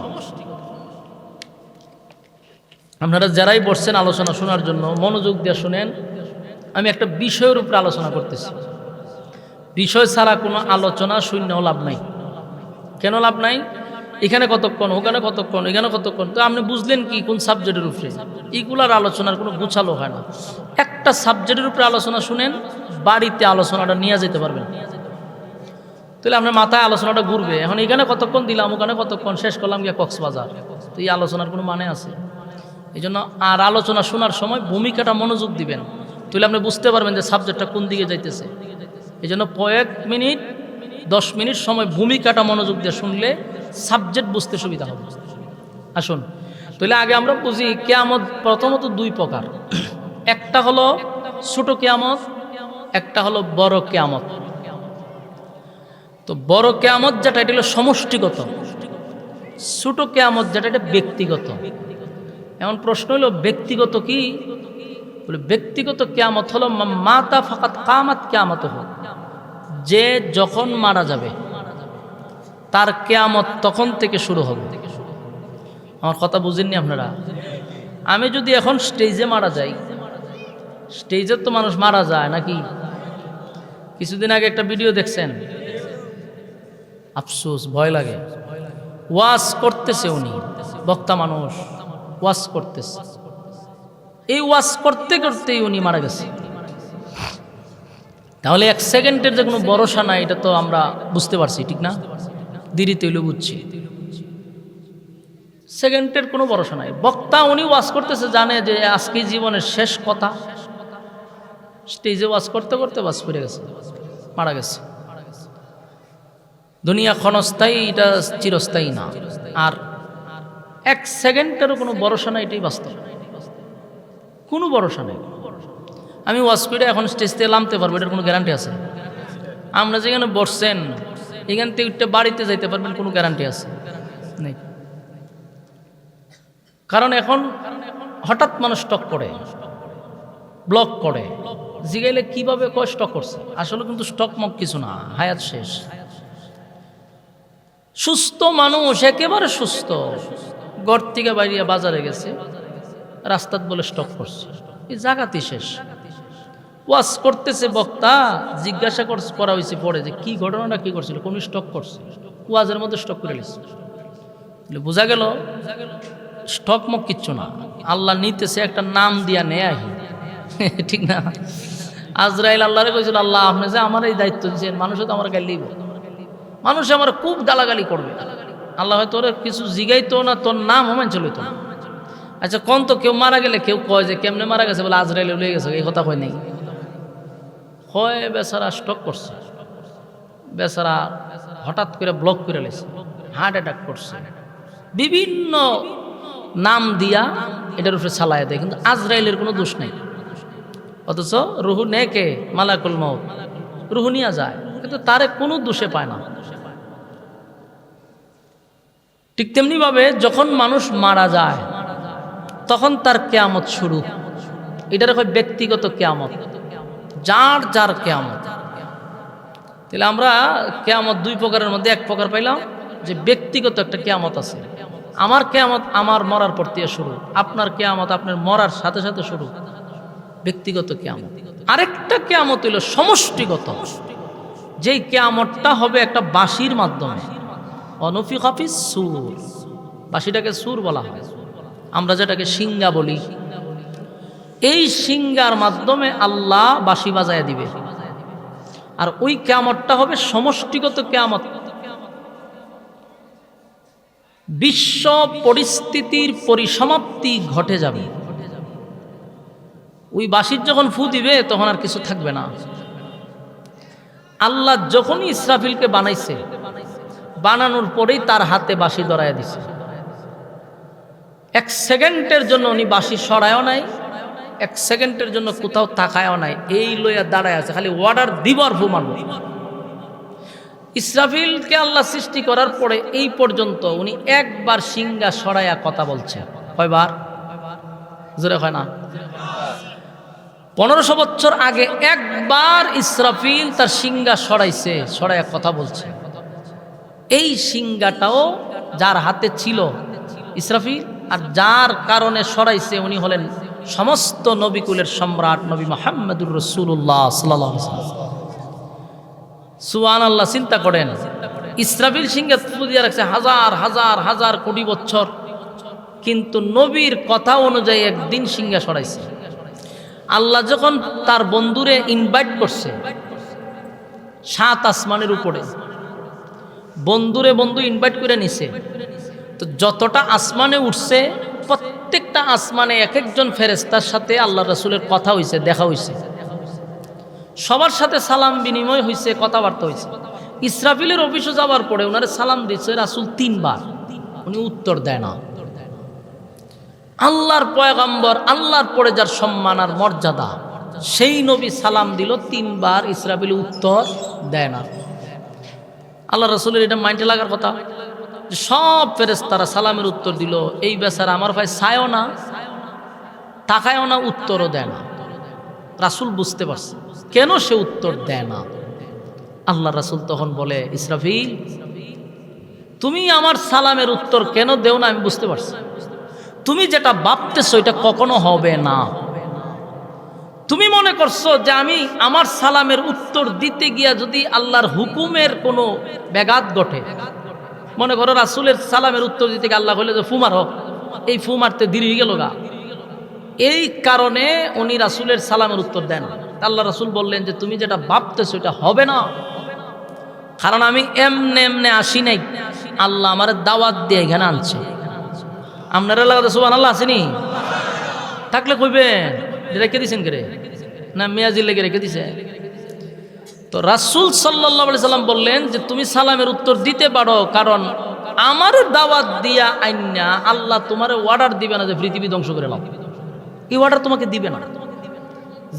Speaker 1: আপনারা যারাই বসছেন আলোচনা শোনার জন্য মনোযোগ দিয়ে শুনেন। আমি একটা বিষয়ের উপরে আলোচনা করতেছি। বিষয় ছাড়া কোনো আলোচনা শূন্য লাভ নাই। কেন লাভ নাই? এখানে কতক্ষণ, ওখানে কতক্ষণ, এখানে কতক্ষণ, তো আপনি বুঝলেন কি কোন সাবজেক্টের উপরে? এইগুলার আলোচনার কোনো গুছালো হয় না। একটা সাবজেক্টের উপরে আলোচনা শুনেন, বাড়িতে আলোচনাটা নিয়ে যেতে পারবেন, তাহলে আপনার মাথায় আলোচনাটা ঘুরবে। এখন এখানে কতক্ষণ দিলাম, ওখানে কতক্ষণ, শেষ করলাম গিয়ে কক্সবাজার, তো এই আলোচনার কোনো মানে আছে? এই জন্য আর আলোচনা শোনার সময় ভূমিকাটা মনোযোগ দিবেন, তাহলে আপনি বুঝতে পারবেন যে সাবজেক্টটা কোন দিকে যাইতেছে। এই জন্য কয়েক মিনিট 10 মিনিট সময় ভূমিকাটা মনোযোগ দিয়ে শুনলে সাবজেক্ট বুঝতে সুবিধা হবে। আসুন, তো তাহলে আগে আমরা বুঝি কিয়ামত প্রথমত দুই প্রকার, একটা হলো ছোট কিয়ামত, একটা হলো বড় কিয়ামত। তো বড় কিয়ামত যেটা এটা হলো সমষ্টিগত, ছোট কিয়ামত যেটা এটা ব্যক্তিগত। এমন প্রশ্ন হলো ব্যক্তিগত কি? বলে ব্যক্তিগত কিয়ামত হলো মাতা ফাকাত কামাত কিয়ামত, হোক যে যখন মারা যাবে তার কিয়ামত তখন থেকে শুরু হবে। আমার কথা বুঝেননি আপনারা? আমি যদি এখন স্টেজে মারা যাই, স্টেজে তো মানুষ মারা যায় নাকি? কিছুদিন আগে একটা ভিডিও দেখছেন, আফসোস ভয় লাগে। ওয়াজ করতেছে উনি, বক্তা মানুষ ওয়াজ করতেছে, এই ওয়াজ করতে করতেই উনি মারা গেছে। তাহলে এক সেকেন্ডের যে কোনো ভরসা নাই, এটা তো আমরা বুঝতে পারছি, ঠিক না? দেরিতে হইলেও বুঝছি, সেকেন্ডের কোনো ভরসা নাই। বক্তা উনি ওয়াজ করতেছে, জানে যে আজকে জীবনের শেষ কথা, স্টেজে ওয়াজ করতে করতে ওয়াজ করে গেছে, মারা গেছে। দুনিয়া ক্ষণস্থায়ী, এটা চিরস্থায়ী না। আর এক সেকেন্ডেরও কোনো ভরসা নাই, এটাই বাস্তব, কোনো ভরসা নেই। আমি ওয়াজ করে এখন স্টেজ থেকে নামতে পারবো, এটার কোনো গ্যারান্টি আছে? আমরা যেখানে বসছেন এখান থেকে উঠতে বাড়িতে যাইতে পারবেন, কোনো গ্যারান্টি আছে? নেই। কারণ এখন হঠাৎ মানুষ স্টক করে, ব্লক করে, জিগাইলে কিভাবে কয় স্টক করছে, আসলে কিন্তু স্টক মক কিছু না, হায়াত শেষ। সুস্থ মানুষ, একেবারে সুস্থ, ঘর থেকে বাইরে বাজারে গেছে, রাস্তাত বলে স্টক করছে, এই জায়গাতেই শেষ। ওয়াজ করতেছে বক্তা, জিজ্ঞাসা করা হয়েছে পরে যে কি ঘটনাটা কি করছিল, কোন স্টক করছে, ওয়াজের মধ্যে স্টক করে নিচ্ছে। বোঝা গেল স্টক মুখ কিচ্ছু না, আল্লাহ নিতেছে একটা নাম দিয়া নেয়, ঠিক না? আজরাইল আল্লাহরে কইছিল, আল্লাহ আপনি যে আমার এই দায়িত্ব দিচ্ছেন, মানুষে তো আমার গালি দিব, মানুষ আমার খুব গালাগালি করবে, আল্লাহ হয়তো তোর কিছু জিগাইতো না, তোর নাম হোমেন চলিত না। আচ্ছা কোন তো কেউ মারা গেলে কেউ কয় যে কেমনে মারা গেছে, বলে আজরাইল লয়ে গেছে, এই কথা কয় নেই, হয় বেচারা স্টক করছে, বেচারা হঠাৎ করে ব্লক করে লেছে, হার্ট অ্যাটাক করছে, বিভিন্ন নাম দিয়া এটার উপরে চালায় দেয়, কিন্তু আজরাইলের কোনো দোষ নেই। অথচ রুহু নেয় কে? মালাকুল মউত, রুহু নিয়ে যায়, কিন্তু তারে কোনো দোষে পায় না। ঠিক তেমনি ভাবে যখন মানুষ মারা যায় তখন তার কিয়ামত শুরু, এটার হয় ব্যক্তিগত কিয়ামত, যার যার কিয়ামত। তাহলে আমরা কিয়ামত দুই প্রকারের মধ্যে এক প্রকার পাইলাম, যে ব্যক্তিগত একটা কিয়ামত আছে। আমার কিয়ামত আমার মরার পর থেকে শুরু, আপনার কিয়ামত আপনার মরার সাথে সাথে শুরু, ব্যক্তিগত কিয়ামত। আরেকটা কিয়ামত হইল সমষ্টিগত, যেই কিয়ামতটা হবে একটা বাঁশির মাধ্যমে, অনুফিখা ফিস সূর, বাঁশিটাকে সুর বলা হয়, আমরা যেটাকে সিঙ্গা বলি, এই সিঙ্গার মাধ্যমে আল্লাহ বাঁশি বাজায় দিবে। আর ওই কিয়ামতটা হবে সমষ্টিগত কিয়ামত, বিশ্ব পরিস্থিতির পরিসমাপ্তি ঘটে যাবে। ওই বাঁশির যখন ফু দিবে তখন আর কিছু থাকবে না। আল্লাহ যখনই ইসরাফিলকে বানাইছে, বানানোর পরেই তার হাতে বাঁশি ধরায় দিছে। এক সেকেন্ডের জন্য উনি বাঁশি সরায়ও নাই, এক সেকেন্ডের জন্য কোথাও তাকায়ও নাই, এই লইয়া দাঁড়ায় আছে, খালি অর্ডার দিবার ফু মানব। ইসরাফিলকে আল্লাহ সৃষ্টি করার পরে এই পর্যন্ত উনি একবার সিঙ্গা সরাইয়া কথা বলছে, কয়বার? জোরে হয় না? 1500 বছর আগে একবার ইসরাফিল তার সিঙ্গা সরাইছে, সরাইয়া কথা বলছে। এই সিঙ্গাটাও যার হাতে ছিল ইসরাফিল, আর যার কারণে সরাইছে উনি হলেন সমস্ত নবিকুলের সম্রাট নবী মুহাম্মদুর রাসূলুল্লাহ সাল্লাল্লাহু আলাইহি ওয়াসাল্লাম। সুবহানাল্লাহ। চিন্তা করেন, ইসরাফিল সিঙ্গে ফু দিয়ে রাখছে হাজার হাজার হাজার কোটি বছর, কিন্তু নবীর কথা অনুযায়ী একদিন সিঙ্গা সরাইছে। আল্লাহ যখন তার বন্ধুরে ইনভাইট করছে 7 আসমানের উপরে, বন্ধুরে বন্ধু ইনভাইট করে নিছে, তো যতটা আসমানে উঠছে প্রত্যেকটা আসমানে এক একজন ফেরেশতার সাথে আল্লাহ রাসূলের কথা হইছে, দেখা হইছে, সবার সাথে সালাম বিনিময় হইছে, কথাবার্তা হইছে। ইসরাফিলের অফিসে যাওয়ার পরে ওনারে সালাম দিচ্ছে রাসূল 3 বার, উনি উত্তর দেয় না। আল্লাহর পয়গম্বর, আল্লাহর পরে যার সম্মান আর মর্যাদা, সেই নবী সালাম দিল 3 বার, ইসরাফিল উত্তর দেয় না। আল্লাহ রাসূলের এটা মাইন্ডে লাগার কথা। সব ফেরেশতারা সালামের উত্তর দিল, এই বেচারা আমার ভাই ছায়ও না, তাকায়ও না, উত্তরও দেয় না। রাসূল বুঝতে পারছে কেন সে উত্তর দেয় না। আল্লাহ রাসূল তখন বলে, ইসরাফিল, তুমি আমার সালামের উত্তর কেন দেও না আমি বুঝতে পারছি। তুমি যেটা ভাবতেছো এটা কখনো হবে না। তুমি মনে করছো যে আমি আমার সালামের উত্তর দিতে গিয়া যদি আল্লাহর হুকুমের কোনো ব্যাঘাত ঘটে, মনে করো রাসূলের সালামের উত্তর দিতে গিয়ে আল্লাহ বলে যে ফু মারো, এই ফু মারতে দেরি হয়ে গেল গা, এই কারণে উনি রাসূলের সালামের উত্তর দেন। আল্লাহ রাসূল বললেন যে তুমি যেটা ভাবতেছো এটা হবে না, কারণ আমি এমনে এমনে আসি নাই, আল্লাহ আমার দাওয়াত দিয়ে এখানে আনছে। আপনারা লাগাতে সুবহানাল্লাহ আসেনি? থাকলে কইবেন রেখে দিছেন কে না মেয়াজির লেগে রেখে দিছে। তো রাসূল সাল্লাল্লাহু আলাইহি সাল্লাম বললেন যে তুমি সালামের উত্তর দিতে পারো, কারণ আমার দাওয়াত দিয়া আইনা আল্লাহ তোমারে অর্ডার দিবে না যে পৃথিবী ধ্বংস করে নাও, এই অর্ডার তোমাকে দিবে না।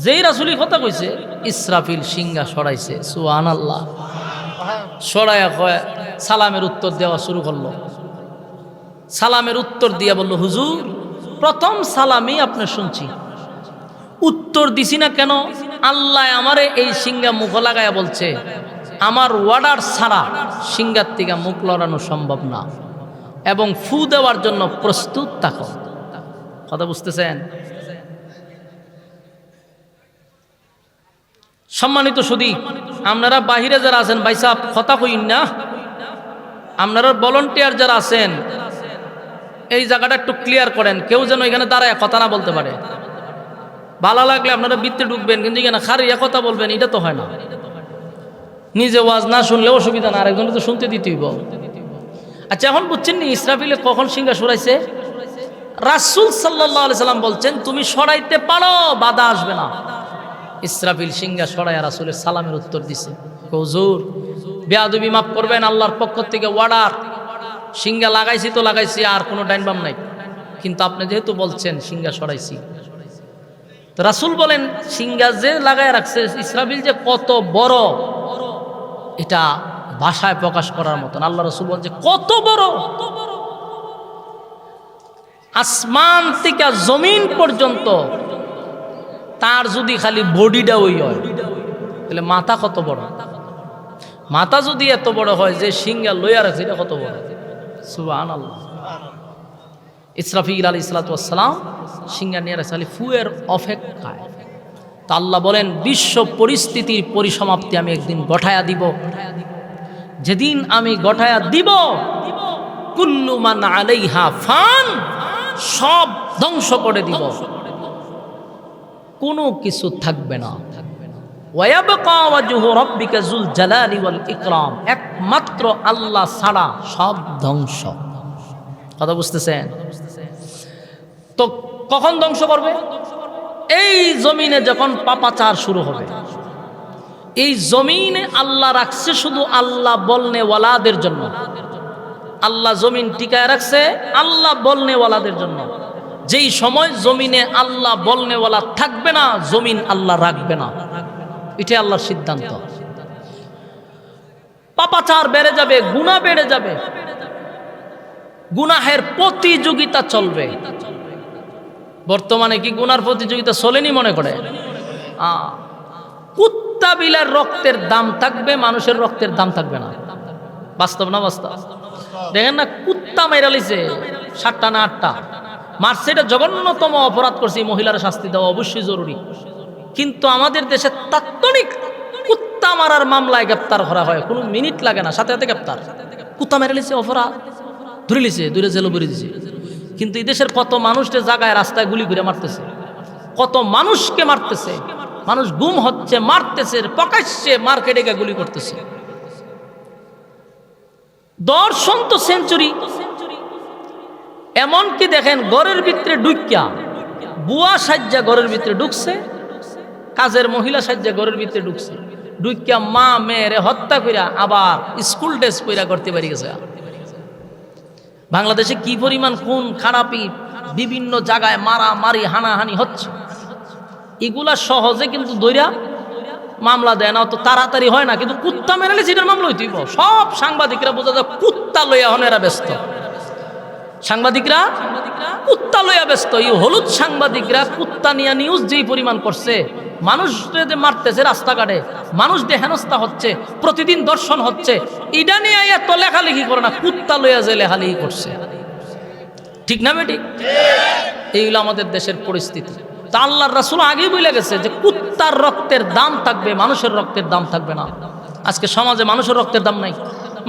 Speaker 1: যেই রাসূলই কথা কইছে, ইসরাফিল সিংহা সরাইছে, সুবহানাল্লাহ। সরাইয়া কয় সালামের উত্তর দেওয়া শুরু করলো। সালামের উত্তর দিয়া বলল, হুজুর প্রথম সালামই আপনি শুনছি, উত্তর দিছি না কেন? আল্লাহ আমারে এই সিংহা মুখ লাগায়া বলছে আমার ওয়ার্ডার ছাড়া সিংহার থেকে মুখ লড়ানো সম্ভব না, এবং ফু দেওয়ার জন্য প্রস্তুত থাকো। কথা বুঝতেছেন? সম্মানিত সুধী, আপনারা বাহিরে যারা আছেন ভাই সাহেব কথা কইন না, আপনারা ভলান্টিয়ার যারা আছেন এই জায়গাটা একটু ক্লিয়ার করেন, কেউ যেন এখানে দাঁড়ায় কথা না বলতে পারে। ভালো লাগলে আপনারা বৃত্তে ঢুকবেন, কিন্তু এখানে খারিয়া কথা বলবেন, এটা তো হয় না। নিজে ওয়াজ না শুনলে অসুবিধা না, আরেকজনকে তো শুনতে দিতেই বল। আচ্ছা এখন বুঝছেন নি ইসরাফিলে কখন সিংহা সরাইছে? রাসূল সাল্লাল্লাহু আলাইহি সাল্লাম বলছেন তুমি সরাইতে পারো, বাধা আসবে না। ইসরাফিল সিংহা সরাইয়া রাসূলের সালামের উত্তর দিছে। হুজুর বেয়াদবি মাফ করবেন, আল্লাহর পক্ষ থেকে অর্ডার, সিংহা লাগাইছি তো লাগাইছি, আর কোনো ডাইন বাম নাই, কিন্তু আপনি যেহেতু বলছেন সিংহা সরাইছি। তো রাসূল বলেন সিংহা যে লাগায় রাখছে ইসরাফিল যে কত বড়, এটা ভাষায় প্রকাশ করার মতন। আল্লাহ রাসূল বলছে কত বড়, আসমান থেকে জমিন পর্যন্ত তার যদি খালি বডিটা ওই হয়, তাহলে মাথা কত বড়। মাথা যদি এত বড় হয় যে সিংহা লইয়া রাখছে, এটা কত বড়। সুবহানাল্লাহ। ইসরাফিল আলাইহিস সালাতু ওয়াস সালাম সিংহা নিয়ে রাখছে খালি ফুয়ের অপেক্ষায়। তা আল্লাহ বলেন বিশ্ব পরিস্থিতির পরিসমাপ্তি আমি একদিন ঘটায়া দিব, যেদিন আমি ঘটায়া দিব কুল্লু মান আলাইহা ফান, সব ধ্বংস করে দিব, কোনো কিছু থাকবে না। ওয়ায়াবকা ওয়াজহু রাব্বিকা যুল জালালি ওয়াল ইকরাম, একমাত্র আল্লাহ ছাড়া সব ধ্বংস। কথা বুঝতেছেন? তো কখন ধ্বংস করবে? এই জমিনে যখন পাপাচার শুরু হবে। এই জমিনে আল্লাহ রাখছে শুধু আল্লাহ বলনেওয়ালাদের জন্য। আল্লাহ জমিন টিকায় রাখছে আল্লাহ বলনেওয়ালাদের জন্য। যেই সময় জমিনে আল্লাহ বলনেওয়ালা থাকবে না, জমিন আল্লাহ রাখবে না, এটা আল্লাহর সিদ্ধান্ত। পাপাচার বেড়ে যাবে, গুনাহ বেড়ে যাবে, গুনাহের প্রতিযোগিতা চলবে। বর্তমানে কি গুনার প্রতিযোগিতা চলেনি মনে করে? কুত্তা বিলার রক্তের দাম থাকবে, মানুষের রক্তের দাম থাকবে না। বাস্তব না বাস্তব? দেখেন না, কুত্তা মাইরা লিছে 7টা না 8টা মারছে, এটা জঘন্যতম অপরাধ করছে, মহিলার শাস্তি দেওয়া অবশ্যই জরুরি। কিন্তু আমাদের দেশে তাৎক্ষণিক কুত্তা মারার মামলায় গ্রেপ্তার করা হয়, কোনো মিনিট লাগে না, সাথে সাথে গ্রেপ্তার। কুত্তা মেরে লিছে, অপরাধ ধরে লিছে, দূরে জেলে ভরে দিছে। কিন্তু এই দেশের কত মানুষকে জায়গায় রাস্তায় গুলি করে মারতেছে, কত মানুষকে মারতেছে, মানুষ গুম হচ্ছে, মারতেছে, প্রকাশ্যে মার্কেটে গিয়ে গুলি করতেছে। দর্শন তো সেঞ্চুরি। এমনকি দেখেন ঘরের ভিতরে ঢুকিয়া বুয়া সাজ্জা ঘরের ভিতরে ঢুকছে, কাজের মহিলা সাজ্জা ঘরের ভিতরে ঢুকছে, ঢুকিয়া মা মেয়েরে হত্যা কইরা আবার স্কুল ড্রেস কইরা করতে পারি গেছে। বাংলাদেশে কি পরিমাণ খুন খারাপি, বিভিন্ন জায়গায় মারামারি হানাহানি হচ্ছে, এগুলা সহজে কিন্তু দইরা মামলা দেয় না, তো তাড়াতাড়ি হয় না, কিন্তু কুত্তা মেরালে সেটার মামলা হইতেই। সব সাংবাদিকরা বোঝা যায় কুত্তা লইয়া হন এরা ব্যস্ত, সাংবাদিকরা কুত্তা লইয়া ব্যস্ত। এই হলুদ সাংবাদিকরা কুত্তা নিয়ে নিউজ যেই পরিমাণ করছে, মানুষদের যে মারতেছে রাস্তাঘাটে, মানুষ দিয়ে হেনস্থা হচ্ছে, প্রতিদিন দর্শন হচ্ছে, এটা নিয়ে এত লেখালেখি করে না, কুত্তা লইয়া যে লেখালেখি করছে। ঠিক না বেটি? এইগুলো আমাদের দেশের পরিস্থিতি। তা আল্লাহর রাসূল আগেই বলে গেছে যে কুত্তার রক্তের দাম থাকবে, মানুষের রক্তের দাম থাকবে না। আজকে সমাজে মানুষের রক্তের দাম নাই,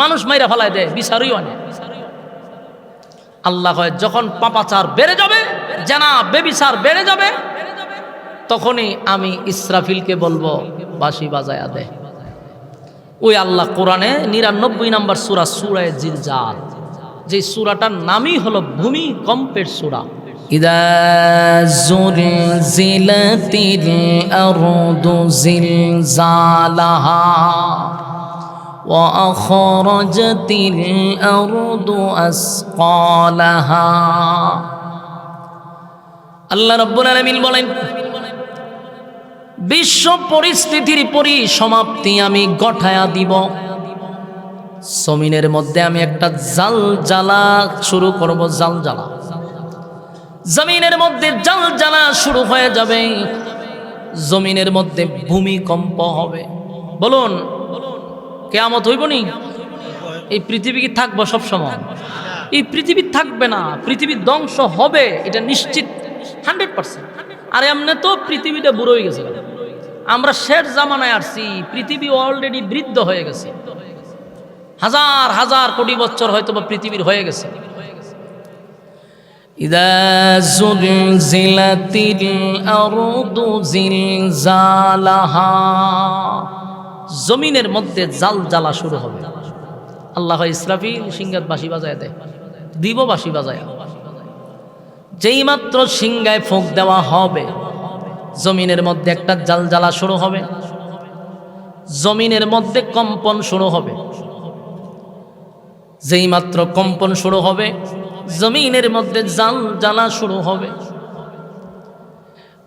Speaker 1: মানুষ মাইরা ফেলায় দেয়, বিচারই হয় না। আল্লাহ কয় যখন পাপাচার বেড়ে যাবে, জানা বেবিচার বেড়ে যাবে, তখনই আমি ইসরাফিলকে বলবো বাঁশি বাজায়া দে। ওই আল্লাহ কোরআনে 99 নম্বর সূরা, সূরা জিলজাল, যে সূরাটার নামই হলো ভূমিকম্পের সূরা। ইদা যুলজিলাতিল আরদু জিলজালাহা ওয়া আখরাজাতিল আরদু আসকালাহা। আল্লাহ রাব্বুল আলামিন বলেন, বিশ্ব পরিস্থিতির পরিসমাপ্তি আমি ঘটায়া দিব। জমিনের মধ্যে আমি একটা জালজালা শুরু করব, জালজালা। জমিনের মধ্যে জালজালা শুরু হয়ে যাবে, জমিনের মধ্যে ভূমিকম্প হবে। বলুন কিয়ামত হইব নি? এই পৃথিবী কি থাকবো সব সময়? এই পৃথিবী থাকবে না, পৃথিবী ধ্বংস হবে, এটা নিশ্চিত 100%। আর এমনি তো পৃথিবীটা বুড়ো হয়ে গেছে, আমরা শেষ জামানায় আসছি, পৃথিবী অলরেডি বৃদ্ধ হয়ে গেছে, হাজার হাজার কোটি বছর হয়তো বা পৃথিবীর হয়ে গেছে। ইদা যুলজিলাতিল আরদু জিলজালাহা, জমিনের মধ্যে জালজালা শুরু হবে। আল্লাহ ইসরাফিল সিংহায় বাঁশি বাজায় দেয়, দিব বাঁশি বাজায়। যেই মাত্র সিংহায় ফুঁক দেওয়া হবে, জমিনের মধ্যে একটা জালজালা শুরু হবে, জমিনের মধ্যে কম্পন শুরু হবে। যেই মাত্র কম্পন শুরু হবে, জমিনের মধ্যে জালজালা শুরু হবে।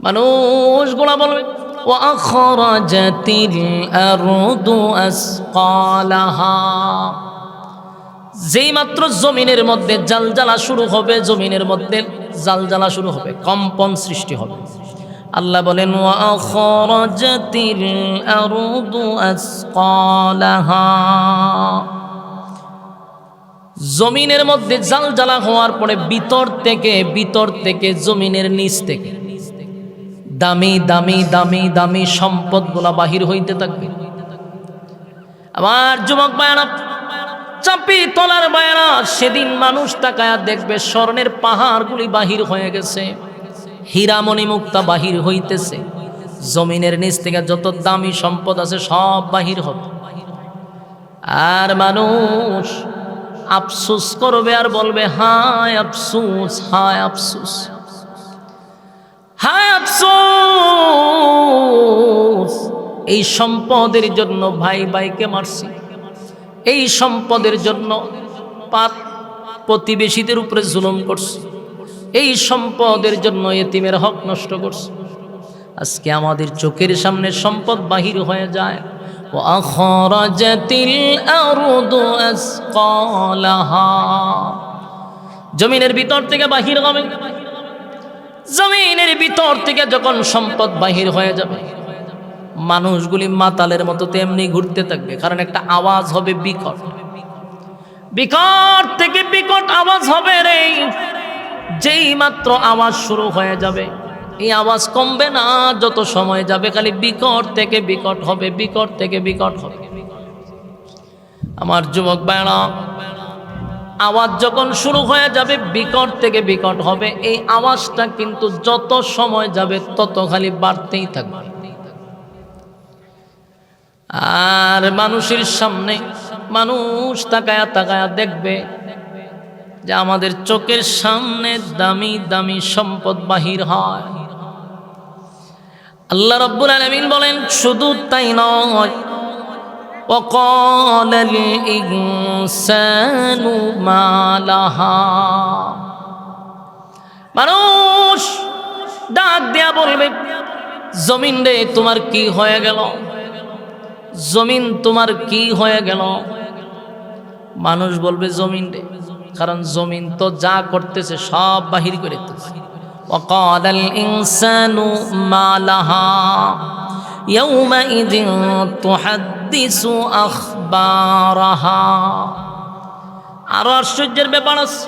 Speaker 1: মানুষগুলা বলবে ওয়া আখরাজাতিল আরদু আসকালাহা। যেই মাত্র জমিনের মধ্যে জালজালা শুরু হবে, জমিনের মধ্যে জালজালা শুরু হবে, কম্পন সৃষ্টি হবে। আল্লাহ বলেন ওয়া আখরাজাতিল আরদু আসকালাহা। জমিনের মধ্যে জালজালা হওয়ার পরে ভিতর থেকে জমিনের নিচ থেকে দামি দামি দামি দামি সম্পদগুলা বাহির হইতে থাকবে। আমার যুবক বায়ানা, চাপি তলার বায়ানা, সেদিন মানুষ তাকায়া দেখবে স্বর্ণের পাহাড়গুলি বাহির হয়ে গেছে, হীরামণি মুক্তা বাহির হইতেছে, জমিনের নিচ থেকে যত দামি সম্পদ আছে সব বাহির হবে। আর মানুষ আফসোস করবে আর বলবে হায় আফসোস, হায় আফসোস, হায় আফসোস। এই সম্পদের জন্য ভাই ভাইকে মারছি, এই সম্পদের জন্য প্রতিবেশীদের উপরে জুলুম করছি, এই সম্পদের জন্য এতিমের হক নষ্ট করছি। আজকে আমাদের চোখের সামনে সম্পদ বাহির হয়ে যায়। وأخرجت الأرض أثقالها, জমিনের ভিতর থেকে বাহির হবে। জমিনের ভিতর থেকে যখন সম্পদ বাহির হয়ে যাবে, মানুষগুলি মাতালের মতো তেমনি ঘুরতে থাকবে, কারণ একটা আওয়াজ হবে বিকট, বিকট থেকে বিকট আওয়াজ হবে রে। যেই মাত্র আওয়াজ শুরু হয়ে যাবে, এই আওয়াজ কমবে না, যত সময় যাবে খালি বিকট থেকে বিকট হবে, বিকট থেকে বিকট হবে। আমার যুবক ভাইরা, আওয়াজ যখন শুরু হয়ে যাবে বিকট থেকে বিকট হবে, এই আওয়াজটা কিন্তু যত সময় যাবে তত খালি বাড়তেই থাকবে। আর মানুষের সামনে মানুষ তাকায়া তাকায়া দেখবে যে আমাদের চোখের সামনে দামি দামি সম্পদ বাহির হয়। আল্লাহ রাব্বুল আলামিন বলেন শুধু তাই নয়, وقال الإنسان ما لها মানুষ ডাক দিয়া বলবে জমিন রে তোমার কি হয়ে গেল, জমিন তোমার কি হয়ে গেল। মানুষ বলবে জমিন রে, কারণ জমিন তো যা করতেছে সব বাহির করে দিতেছে। وقال الإنسان ما لها يومئذ تحدث أخبارها। আরো আশ্চর্যের ব্যাপার আছে,